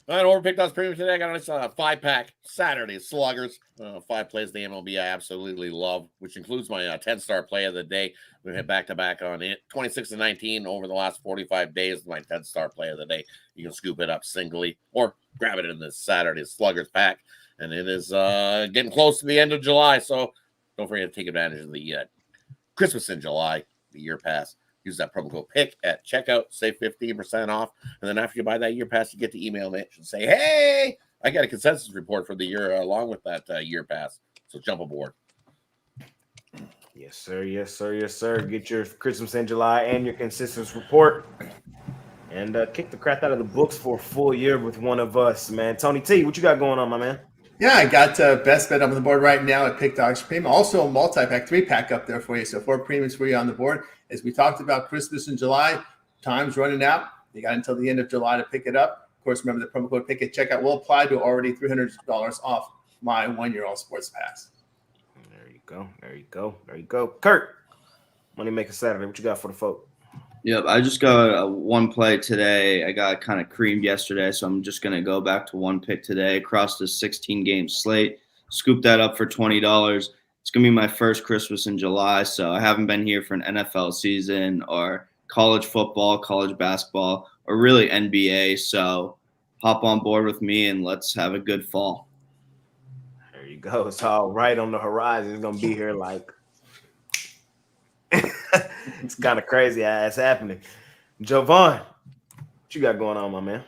All right, over Pick Dogs Premium today. I got a nice 5-pack Saturday sluggers. 5 plays the MLB I absolutely love, which includes my 10-star play of the day. We hit back-to-back on it. 26-19 over the last 45 days. My 10-star play of the day. You can scoop it up singly or grab it in this Saturday sluggers pack. And it is getting close to the end of July, so don't forget to take advantage of the Christmas in July, the year pass. Use that promo code PICK at checkout, save 15% off. And then after you buy that year pass, you get to email me and say, "Hey, I got a consensus report for the year along with that year pass." So jump aboard. Yes, sir. Yes, sir. Yes, sir. Get your Christmas in July and your consensus report. And kick the crap out of the books for a full year with one of us, man. Tony T, what you got going on, my man? Yeah, I got best bet up on the board right now at Pick Dogs Premium. Also a multi-pack, 3-pack up there for you. So 4 premiums for you on the board. As we talked about Christmas in July, time's running out. You got until the end of July to pick it up. Of course, remember the promo code PICK at checkout will apply to already $300 off my 1-year-old sports pass. There you go. There you go. There you go. Kurt, Money Maker Saturday. What you got for the folk? Yep, I just got one play today. I got kind of creamed yesterday, so I'm just going to go back to one pick today across the 16-game slate. Scoop that up for $20. It's going to be my first Christmas in July, so I haven't been here for an NFL season or college football, college basketball, or really NBA, so hop on board with me and let's have a good fall. There you go. It's all right on the horizon. It's going to be here like It's kind of crazy how it's happening. Jovan, what you got going on, my man?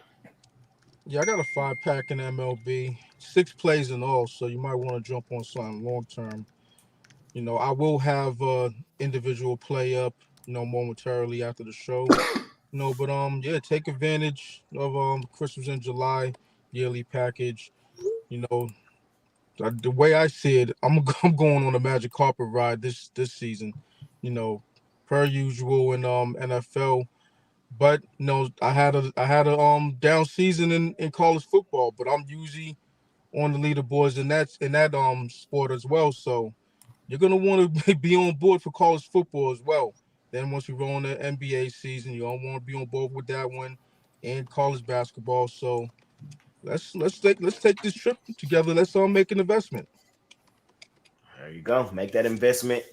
Yeah, I got a 5-pack in MLB, 6 plays in all, so you might want to jump on something long term. I will have individual play up, momentarily after the show. But yeah, take advantage of Christmas in July yearly package. You know, the way I see it, I'm I'm going on a magic carpet ride this season. You know, per usual in NFL. But I had a down season in college football, but I'm usually on the leaderboards in that sport as well. So you're gonna want to be on board for college football as well. Then once you roll on the NBA season, you don't want to be on board with that one and college basketball. So let's take this trip together. Let's all make an investment. There you go. Make that investment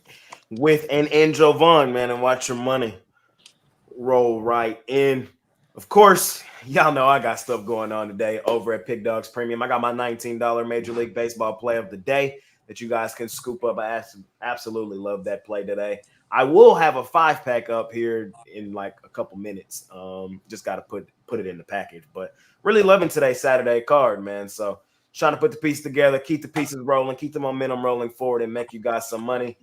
with and in Jovan, man, and watch your money roll right in. Of course, y'all know I got stuff going on today over at Pick Dogs Premium. I got my $19 Major League Baseball play of the day that you guys can scoop up. I absolutely love that play today. I will have a 5-pack up here in like a couple minutes. Just got to put it in the package. But really loving today's Saturday card, man. So trying to put the piece together, keep the pieces rolling, keep the momentum rolling forward, and make you guys some money.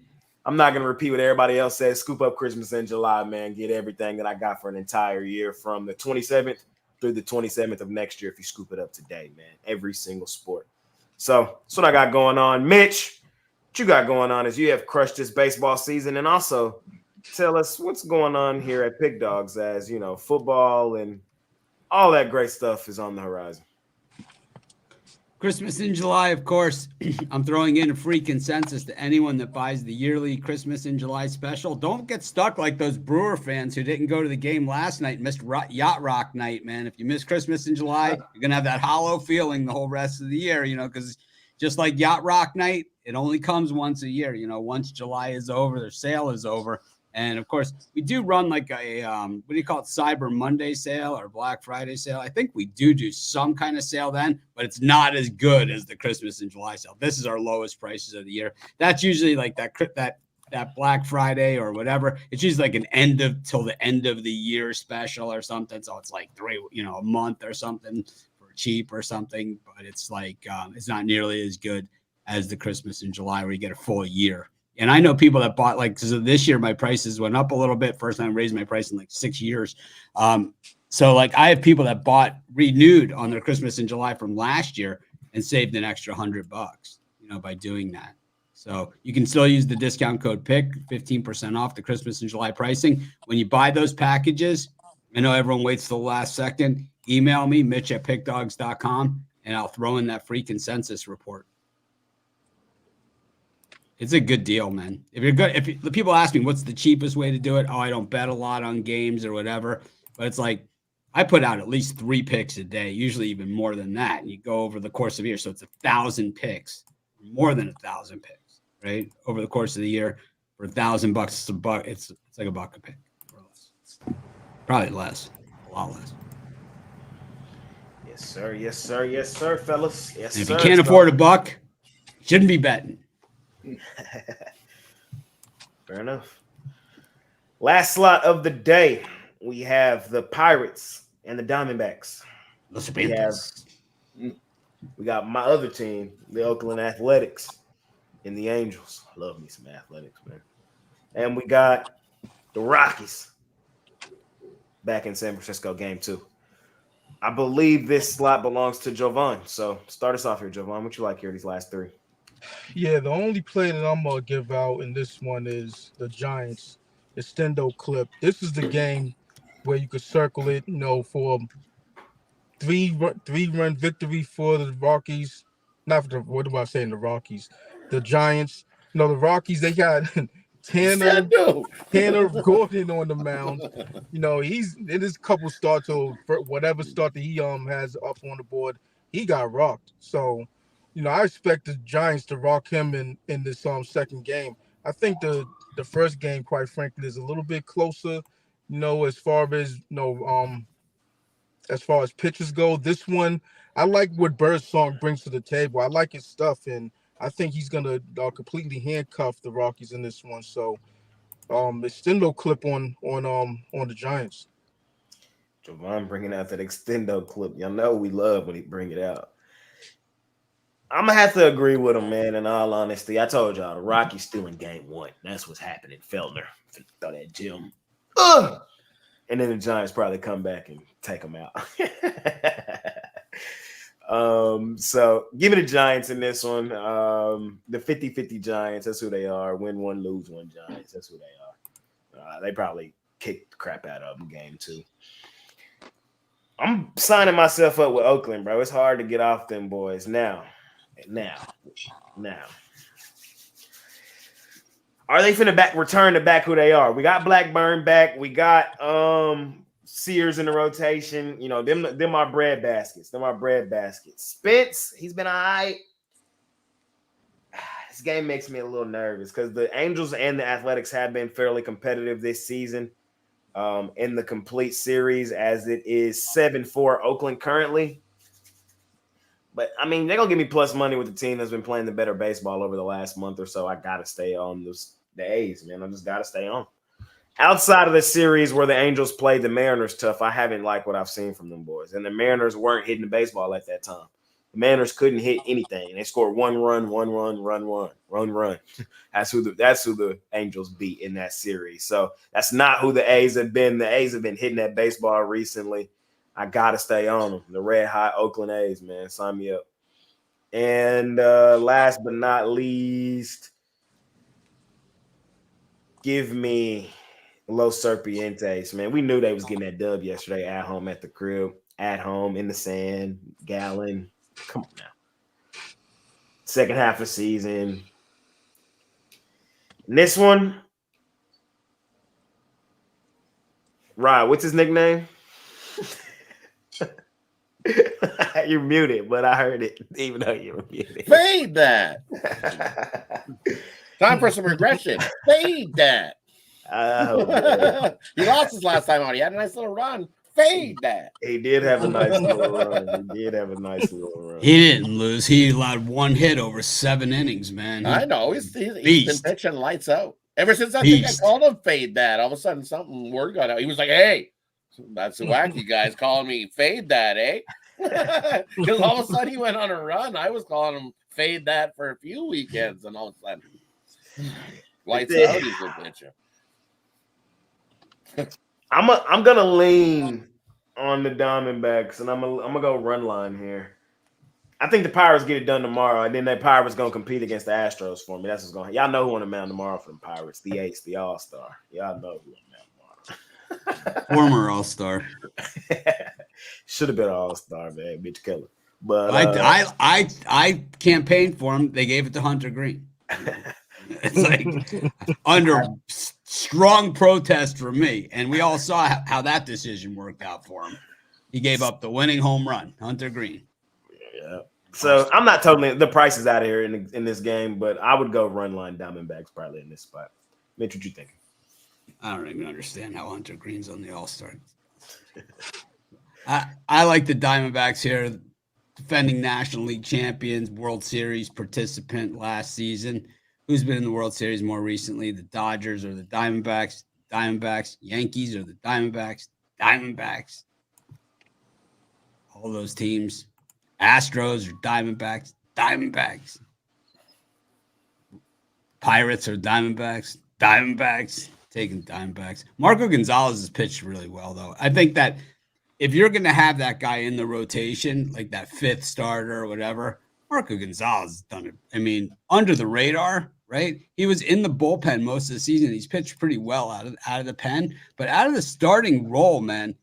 I'm not going to repeat what everybody else says. Scoop up Christmas in July, man. Get everything that I got for an entire year from the 27th through the 27th of next year if you scoop it up today, man. Every single sport. So that's what I got going on. Mitch, what you got going on is you have crushed this baseball season, and also tell us what's going on here at Pick Dogs as, football and all that great stuff is on the horizon. Christmas in July, of course. I'm throwing in a free consensus to anyone that buys the yearly Christmas in July special. Don't get stuck like those Brewer fans who didn't go to the game last night and missed Yacht Rock night, man. If you miss Christmas in July, you're going to have that hollow feeling the whole rest of the year, because just like Yacht Rock night, it only comes once a year. Once July is over, their sale is over. And of course, we do run like a, what do you call it, Cyber Monday sale or Black Friday sale. I think we do some kind of sale then, but it's not as good as the Christmas in July sale. This is our lowest prices of the year. That's usually like that Black Friday or whatever. It's usually like till the end of the year special or something. So it's like a month or something for cheap or something. But it's like, it's not nearly as good as the Christmas in July where you get a full year. And I know people that bought because this year my prices went up a little bit. First time I raised my price in like 6 years. So I have people that renewed on their Christmas in July from last year and saved an extra $100, by doing that. So you can still use the discount code PICK, 15% off the Christmas in July pricing. When you buy those packages, I know everyone waits till the last second. Email me, Mitch@pickdogs.com, and I'll throw in that free consensus report. It's a good deal, man. If the people ask me what's the cheapest way to do it, I don't bet a lot on games or whatever. But it's like I put out at least 3 picks a day, usually even more than that. And you go over the course of a year, so it's 1,000 picks, more than 1,000 picks, right? Over the course of the year, for $1,000, it's a buck. It's like $1 a pick, or less. Probably less, a lot less. Yes, sir. Yes, sir. Yes, sir, fellas. Yes, and if sir. you can't afford $1, you shouldn't be betting. Fair enough. Last slot of the day, we have the Pirates and the Diamondbacks. We got my other team, the Oakland Athletics, and the Angels. I love me some athletics, man. And we got the Rockies back in San Francisco, game 2. I believe this slot belongs to Jovan. So start us off here, Jovan. What you like here, these last 3? Yeah, the only play that I'm gonna give out in this one is the Giants extendo clip. This is the game where you could circle it, for three-run victory for the Rockies. Not for the, what am I saying? The Rockies, the Giants. The Rockies. They got Tanner Gordon on the mound. He's in his couple starts or whatever start that he has up on the board. He got rocked. So. I expect the Giants to rock him in this second game. I think the first game, quite frankly, is a little bit closer, as far as pitches go. This one, I like what Birdsong brings to the table. I like his stuff, and I think he's gonna completely handcuff the Rockies in this one. So extendo clip on the Giants. Javon bringing out that extendo clip. Y'all know we love when he bring it out. I'm gonna have to agree with him, man. In all honesty, I told y'all the Rockies still in game 1. That's what's happening. Feltner, throw that Jim, and then the Giants probably come back and take them out. So give me the Giants in this one. The 50-50 Giants. That's who they are. Win one, lose one. Giants. That's who they are. They probably kick the crap out of them game 2. I'm signing myself up with Oakland, bro. It's hard to get off them boys now. Are they finna return to back who they are? We got Blackburn back. We got Sears in the rotation. You know, them are bread baskets. Spence, he's been all right. This game makes me a little nervous because the Angels and the Athletics have been fairly competitive this season in the complete series, as it is 7-4 Oakland currently. But, I mean, they're going to give me plus money with the team that's been playing the better baseball over the last month or so. I got to stay on the A's, man. I just got to stay on. Outside of the series where the Angels played the Mariners tough, I haven't liked what I've seen from them boys. And the Mariners weren't hitting the baseball at that time. The Mariners couldn't hit anything. They scored one run. That's who the Angels beat in that series. So that's not who the A's have been. The A's have been hitting that baseball recently. I got to stay on them. The red hot Oakland A's, man. Sign me up. And last but not least, give me Los Serpientes, man. We knew they was getting that dub yesterday at home at the crib, at home in the sand, Gallon. Come on now. Second half of season. And this one, Rod, what's his nickname? You're muted, but I heard it, even though you were muted. Fade that. Time for some regression. Fade that. He lost his last time out. He had a nice little run. Fade that. He did have a nice little run. He didn't lose. He allowed one hit over 7 innings, man. I know. He's been pitching lights out. Ever since I think I called him Fade that, all of a sudden word got out. He was like, hey, that's the wacky guys calling me Fade that, eh? Because all of a sudden he went on a run. I was calling him Fade that for a few weekends, and all of a sudden lights out. He's a bitch. I'm gonna lean on the Diamondbacks, and I'm gonna go run line here. I think the Pirates get it done tomorrow, and then the Pirates gonna compete against the Astros for me. That's what's going. Y'all know who on the mound tomorrow for the Pirates, the ace, the all-star. Y'all know who on the mound tomorrow. Former all-star. Should have been an all-star, man, bitch killer. But I campaigned for him. They gave it to Hunter Green. It's like under strong protest from me, and we all saw how that decision worked out for him. He gave up the winning home run, Hunter Green. Yeah. So I'm not totally the price is out of here in this game, but I would go run line Diamondbacks probably in this spot. Mitch, what you thinking? I don't even understand how Hunter Green's on the All-Star. I like the Diamondbacks here, defending National League champions, World Series participant last season. Who's been in the World Series more recently? The Dodgers or the Diamondbacks? Diamondbacks. Yankees or the Diamondbacks? Diamondbacks. All those teams. Astros or Diamondbacks? Diamondbacks. Pirates or Diamondbacks? Diamondbacks. Taking Diamondbacks. Marco Gonzalez has pitched really well, though. I think that if you're going to have that guy in the rotation, like that fifth starter or whatever, Marco Gonzalez has done it. I mean, under the radar, right? He was in the bullpen most of the season. He's pitched pretty well out of the pen, but out of the starting role, man,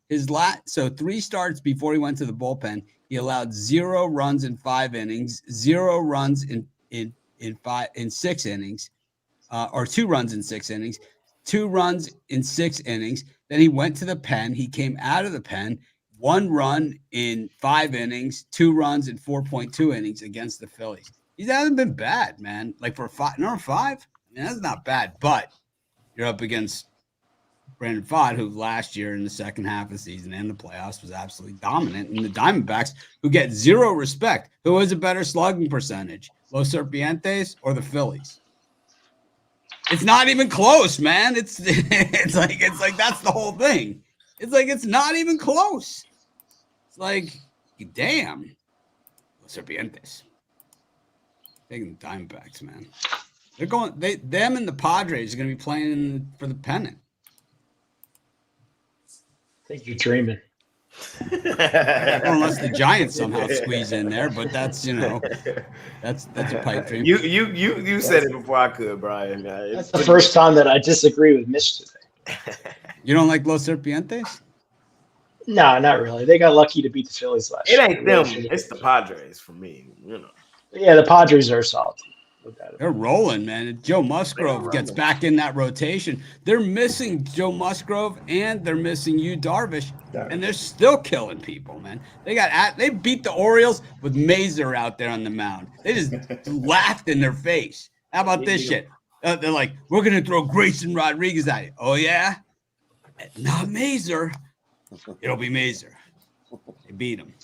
so 3 starts before he went to the bullpen, he allowed 0 runs in 5 innings, 0 runs in 6 innings, or 2 runs in 6 innings, 2 runs in 6 innings. Then he went to the pen. He came out of the pen, 1 run in 5 innings, 2 runs in 4.2 innings against the Phillies. He hasn't been bad, man. Like for number 5, I mean, that's not bad. But you're up against Brandon Pfaadt, who last year in the second half of the season and the playoffs was absolutely dominant. And the Diamondbacks, who get 0 respect. Who has a better slugging percentage, Los Serpientes or the Phillies? It's not even close, man. It's like that's the whole thing. It's like it's not even close. It's like, damn. Serpientes. Taking the Diamondbacks, man. They're going. Them and the Padres are going to be playing for the pennant. I think you're dreaming. Unless the Giants somehow squeeze in there, but that's that's a pipe dream. You said it before I could, Brian. That's the first time that I disagree with Mitch today. You don't like Los Serpientes? No, not really. They got lucky to beat the Phillies last year. It ain't them. It's the Padres for me. Yeah, the Padres are solid. They're rolling, man. And Joe Musgrove gets back in that rotation. They're missing Joe Musgrove and they're missing Yu Darvish, and they're still killing people, man. They beat the Orioles with Mazer out there on the mound. They just laughed in their face. How about this shit? They're like, we're gonna throw Grayson Rodriguez at you. Oh yeah, not Mazer. It'll be Mazer. They beat him.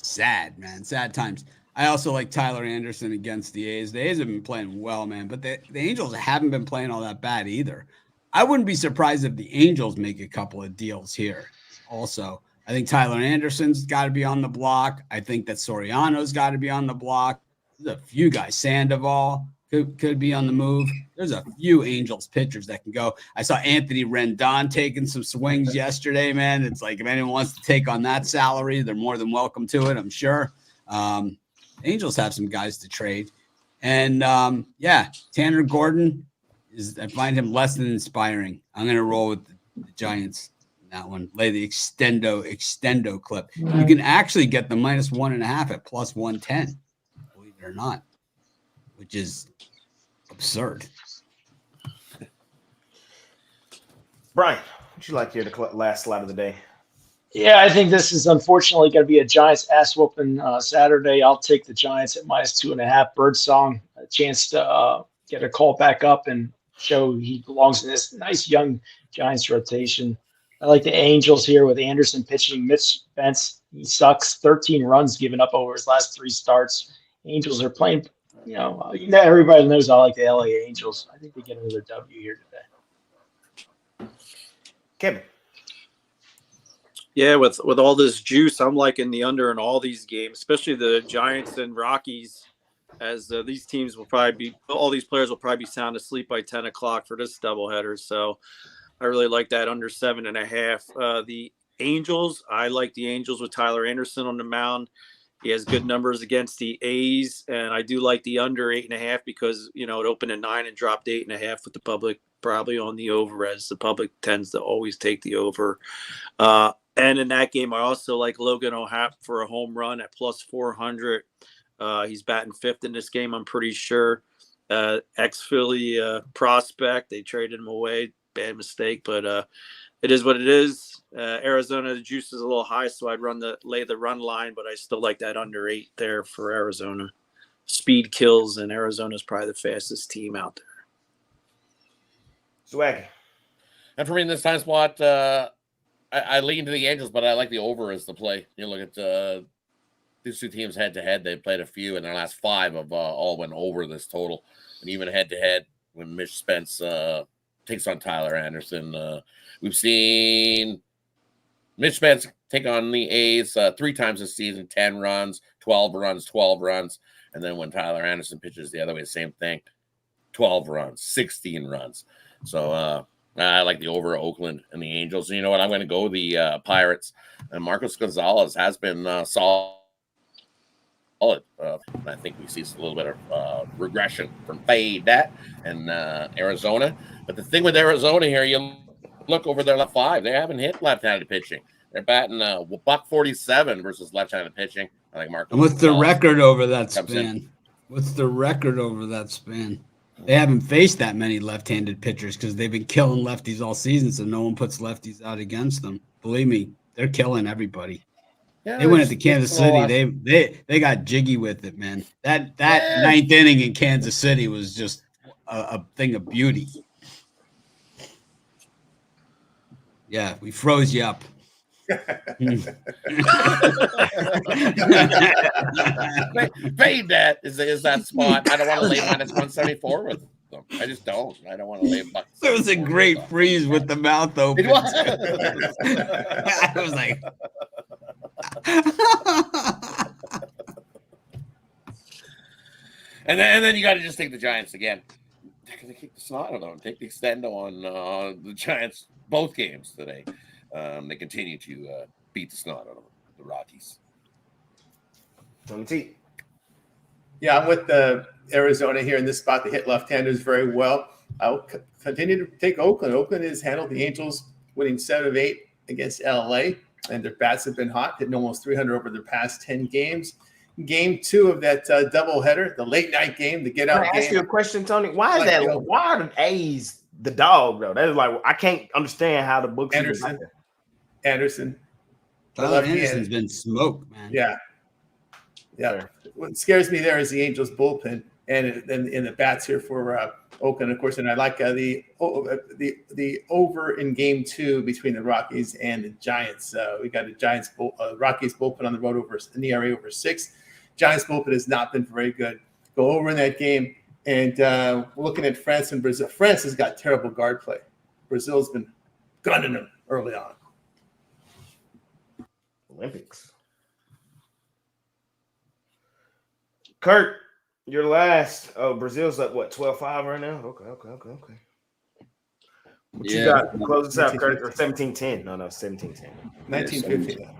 Sad, man. Sad times. I also like Tyler Anderson against the A's. The A's have been playing well, man, but the Angels haven't been playing all that bad either. I wouldn't be surprised if the Angels make a couple of deals here. Also, I think Tyler Anderson's got to be on the block. I think that Soriano's got to be on the block. There's a few guys. Sandoval could be on the move. There's a few Angels pitchers that can go. I saw Anthony Rendon taking some swings yesterday, man. It's like if anyone wants to take on that salary, they're more than welcome to it, I'm sure. Angels have some guys to trade. And, Tanner Gordon, I find him less than inspiring. I'm going to roll with the Giants in that one. Lay the extendo clip. You can actually get the -1.5 at +110, believe it or not, which is absurd. Brian, would you like to hear the last slide of the day? Yeah, I think this is unfortunately going to be a Giants ass whooping Saturday. I'll take the Giants at -2.5. Birdsong, a chance to get a call back up and show he belongs in this nice young Giants rotation. I like the Angels here with Anderson pitching. Mitch Spence, he sucks. 13 runs given up over his last 3 starts. Angels are playing, everybody knows I like the LA Angels. I think they get another W here today. Kevin. Yeah, with all this juice, I'm liking the under in all these games, especially the Giants and Rockies, as these teams will probably be – all these players will probably be sound asleep by 10 o'clock for this doubleheader. So I really like that under 7.5. The Angels, I like the Angels with Tyler Anderson on the mound. He has good numbers against the A's, and I do like the under 8.5 because, it opened at 9 and dropped 8.5 with the public probably on the over, as the public tends to always take the over. And in that game, I also like Logan O'Happ for a home run at +400. He's batting 5th in this game, I'm pretty sure. Ex-Philly prospect. They traded him away. Bad mistake, but it is what it is. Arizona, the juice is a little high, so I'd lay the run line, but I still like that under 8 there for Arizona. Speed kills, and Arizona's probably the fastest team out there. Swaggy. And for me in this time spot, I lean to the Angels, but I like the over as the play. You look at these two teams head-to-head. They played a few, and their last 5 of all went over this total. And even head-to-head, when Mitch Spence takes on Tyler Anderson, we've seen Mitch Spence take on the A's 3 times this season, 10 runs, 12 runs, 12 runs. And then when Tyler Anderson pitches the other way, same thing, 12 runs, 16 runs. So I like the over Oakland and the Angels. And you know what? I'm going to go the Pirates. And Marcos Gonzalez has been solid. I think we see a little bit of regression from Fade that and Arizona. But the thing with Arizona here, you look over their left 5. They haven't hit left-handed pitching. They're batting $147 versus left-handed pitching. I think Marcos. What's the record over that span? What's the record over that span? They haven't faced that many left-handed pitchers because they've been killing lefties all season, so no one puts lefties out against them. Believe me, they're killing everybody. Yeah, they went into Kansas City. They got jiggy with it, man. That 9th inning in Kansas City was just a thing of beauty. Yeah, we froze you up. Fade that is that spot. I don't want to lay minus 174 with them. I just don't. I don't want to lay. There was a great freeze with the mouth open. It was. I was like, and then you got to just take the Giants again. They're going to kick the snot out of them. Take the extendo on the Giants both games today. They continue to beat the snot out of the Rockies. Tony T. Yeah, I'm with Arizona here in this spot. They hit left-handers very well. I'll continue to take Oakland. Oakland has handled the Angels, winning 7 of 8 against LA, and their bats have been hot, hitting almost 300 over their past 10 games. Game 2 of that doubleheader, the late night game, the get out game. Can I ask you a question, Tony? Why is that? Why are the A's the dog though? That is like I can't understand how the books. Anderson. Anderson's been smoked, man. Yeah. What scares me there is the Angels bullpen and the bats here for Oakland, of course. And I like the over in Game 2 between the Rockies and the Giants. We got a Rockies bullpen on the road in the area over 6. Giants bullpen has not been very good. Go over in that game, and looking at France and Brazil. France has got terrible guard play. Brazil's been gunning them early on. Olympics. Kurt, you're last. Oh, Brazil's up, what, 12-5 right now? Okay. What you got? Close this out, Kurt, or 17-10. No, 17-10. 19-15.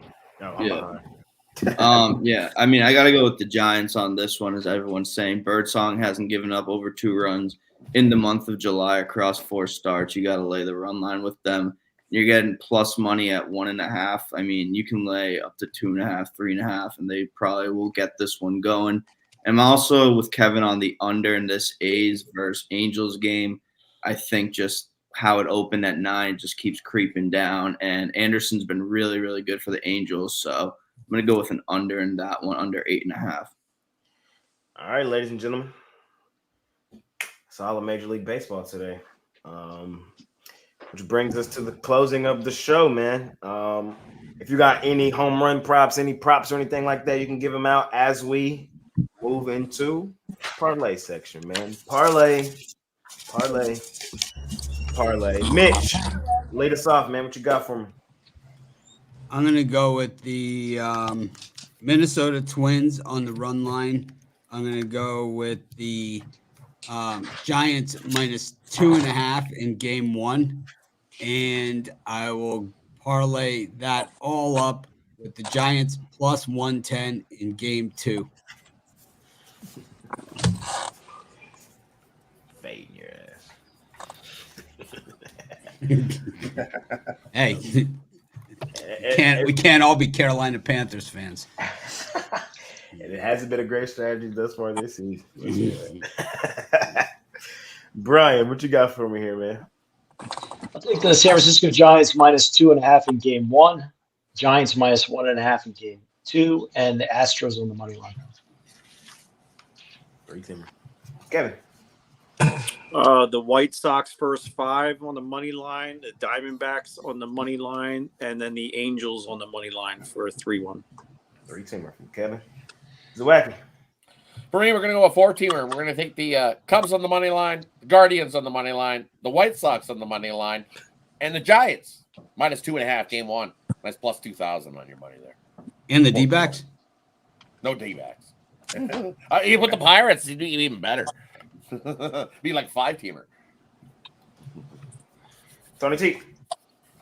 Yeah, I mean, I got to go with the Giants on this one, as everyone's saying. Birdsong hasn't given up over 2 runs in the month of July across 4 starts. You got to lay the run line with them. You're getting plus money at 1.5. I mean, you can lay up to 2.5, 3.5, and they probably will get this one going. I'm also with Kevin on the under in this A's versus Angels game. I think just how it opened at 9 just keeps creeping down, and Anderson's been really, really good for the Angels. So I'm going to go with an under in that one, under 8.5. All right, ladies and gentlemen. It's all of Major League Baseball today. Which brings us to the closing of the show, man. If you got any home run props, any props or anything like that, you can give them out as we move into parlay section, man. Parlay. Mitch, lead us off, man. What you got for me? I'm going to go with the Minnesota Twins on the run line. I'm going to go with the Giants minus 2.5 in Game 1. And I will parlay that all up with the Giants plus 110 in Game 2. Fade your ass. Hey, we can't all be Carolina Panthers fans. And it hasn't been a great strategy thus far this season. Brian, what you got for me here, man? I'll take the San Francisco Giants minus 2.5 in Game 1, Giants minus 1.5 in Game 2, and the Astros on the money line. Kevin. The White Sox first 5 on the money line, the Diamondbacks on the money line, and then the Angels on the money line for a 3-1. 3-teamer from Kevin. Zawacky. For me, we're going to go a 4-teamer. We're going to take the Cubs on the money line, the Guardians on the money line, the White Sox on the money line, and the Giants minus 2.5 Game 1. That's plus 2,000 on your money there. And the D-backs? No D-backs. You put the Pirates, you'd be even better. Be like 5-teamer. Tony T.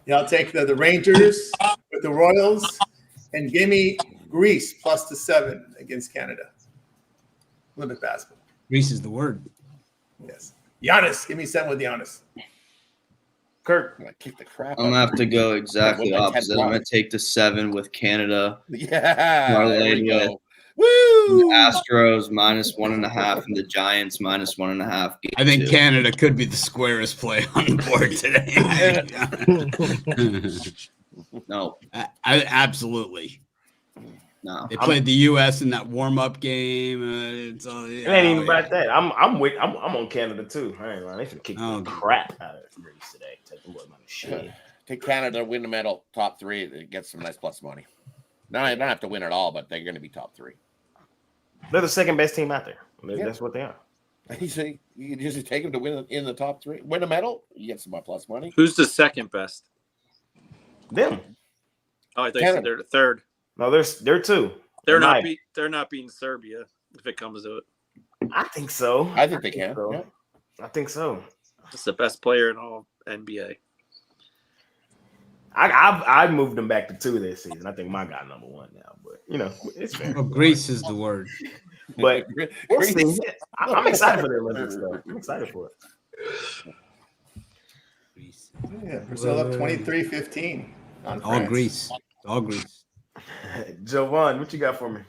Yeah, I'll take the Rangers with the Royals and give me Greece plus the 7 against Canada. Limit basketball. Greece is the word. Yes. Giannis. Give me 7 with Giannis. Kurt. I'm going to kick the crap I'm going to have to go exactly opposite. I'm going to take the 7 with Canada. Yeah. There we go. Woo! The Astros minus 1.5 and the Giants minus 1.5. I think Canada could be the squarest play on the board today. No. Absolutely. No. They played the U.S. in that warm-up game. It ain't even about that. I'm on Canada too. I ain't lying. They should kick the crap out of Greece today. Take them with my shit. take Canada, win the medal, top 3. It gets some nice plus money. No, they don't have to win it all, but they're going to be top 3. They're the second best team out there. Yeah. That's what they are. You say you just take them to win in the top 3, win a medal, you get some plus money. Who's the second best? Them. Oh, I thought you said they're the third. No, they're 2. They're not beating Serbia if it comes to it. I think so. I think they can. So. Yeah. I think so. It's the best player in all NBA. I moved them back to 2 this season. I think my guy number 1 now, but it's fair. Well, Greece is the word. But we'll see. I'm excited for the Olympics, though. I'm excited for it. Yeah, Brazil up 23-15 on All France. Greece. All Greece. Jovan, what you got for me?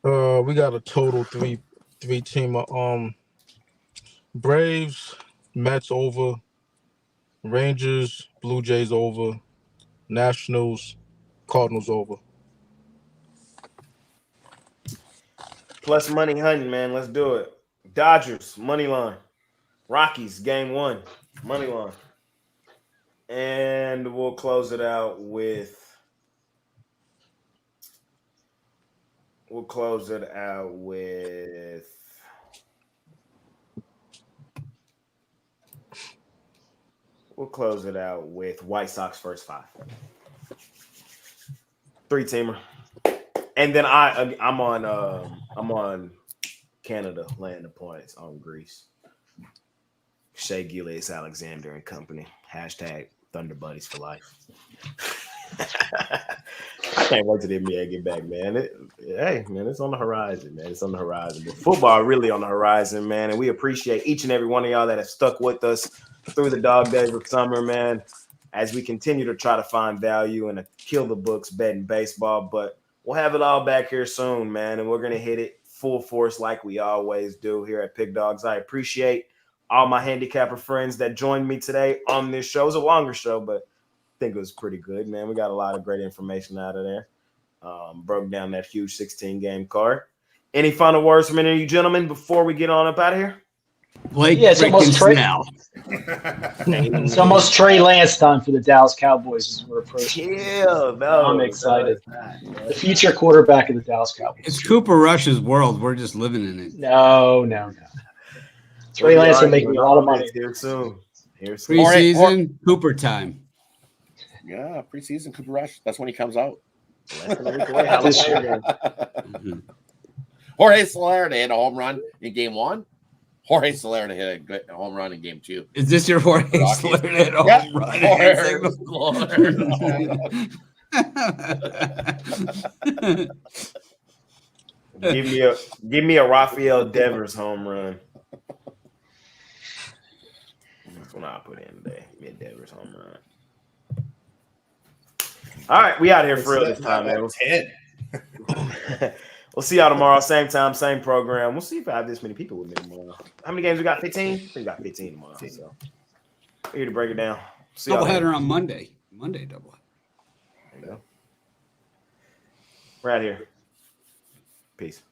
We got a total three teamer. Braves, Mets over, Rangers, Blue Jays over, Nationals, Cardinals over. Plus money hunting, man. Let's do it. Dodgers, money line. Rockies, game 1, money line. And we'll close it out with White Sox first 5. 3-teamer. And then I'm on Canada laying the points on Greece. Shea Gillies Alexander and company. Hashtag Thunder Buddies for life. I can't wait till the NBA get back, man. It's on the horizon, man. It's on the horizon. But football really on the horizon, man. And we appreciate each and every one of y'all that have stuck with us through the dog days of summer, man, as we continue to try to find value and kill the books betting baseball. But we'll have it all back here soon, man. And we're going to hit it full force like we always do here at Pig Dogs. I appreciate all my handicapper friends that joined me today on this show. It was a longer show, but I think it was pretty good, man. We got a lot of great information out of there. Broke down that huge 16-game card. Any final words from any of you gentlemen before we get on up out of here? Blake it's almost Snell. It's almost Trey Lance time for the Dallas Cowboys as we're approaching. I'm excited. The future quarterback of the Dallas Cowboys. It's Cooper Rush's world. We're just living in it. No. Trey Lance will make me a lot of money. Here soon. Preseason, Cooper time. Yeah, preseason Cooper Rush. That's when he comes out. This year. Jorge Soler hit a home run in game 1. Jorge Soler hit a home run in game 2. Is this your Jorge Soler hit a home run? Give me a Rafael Devers home run. That's what I'll put in today. Give me a Devers home run. All right, we out here for real this time, man. We'll see y'all tomorrow, same time, same program. We'll see if I have this many people with me tomorrow. How many games we got? 15? I think we got 15 tomorrow. So we're here to break it down. See y'all doubleheader on Monday. Monday doubleheader. There you go. We're out here. Peace.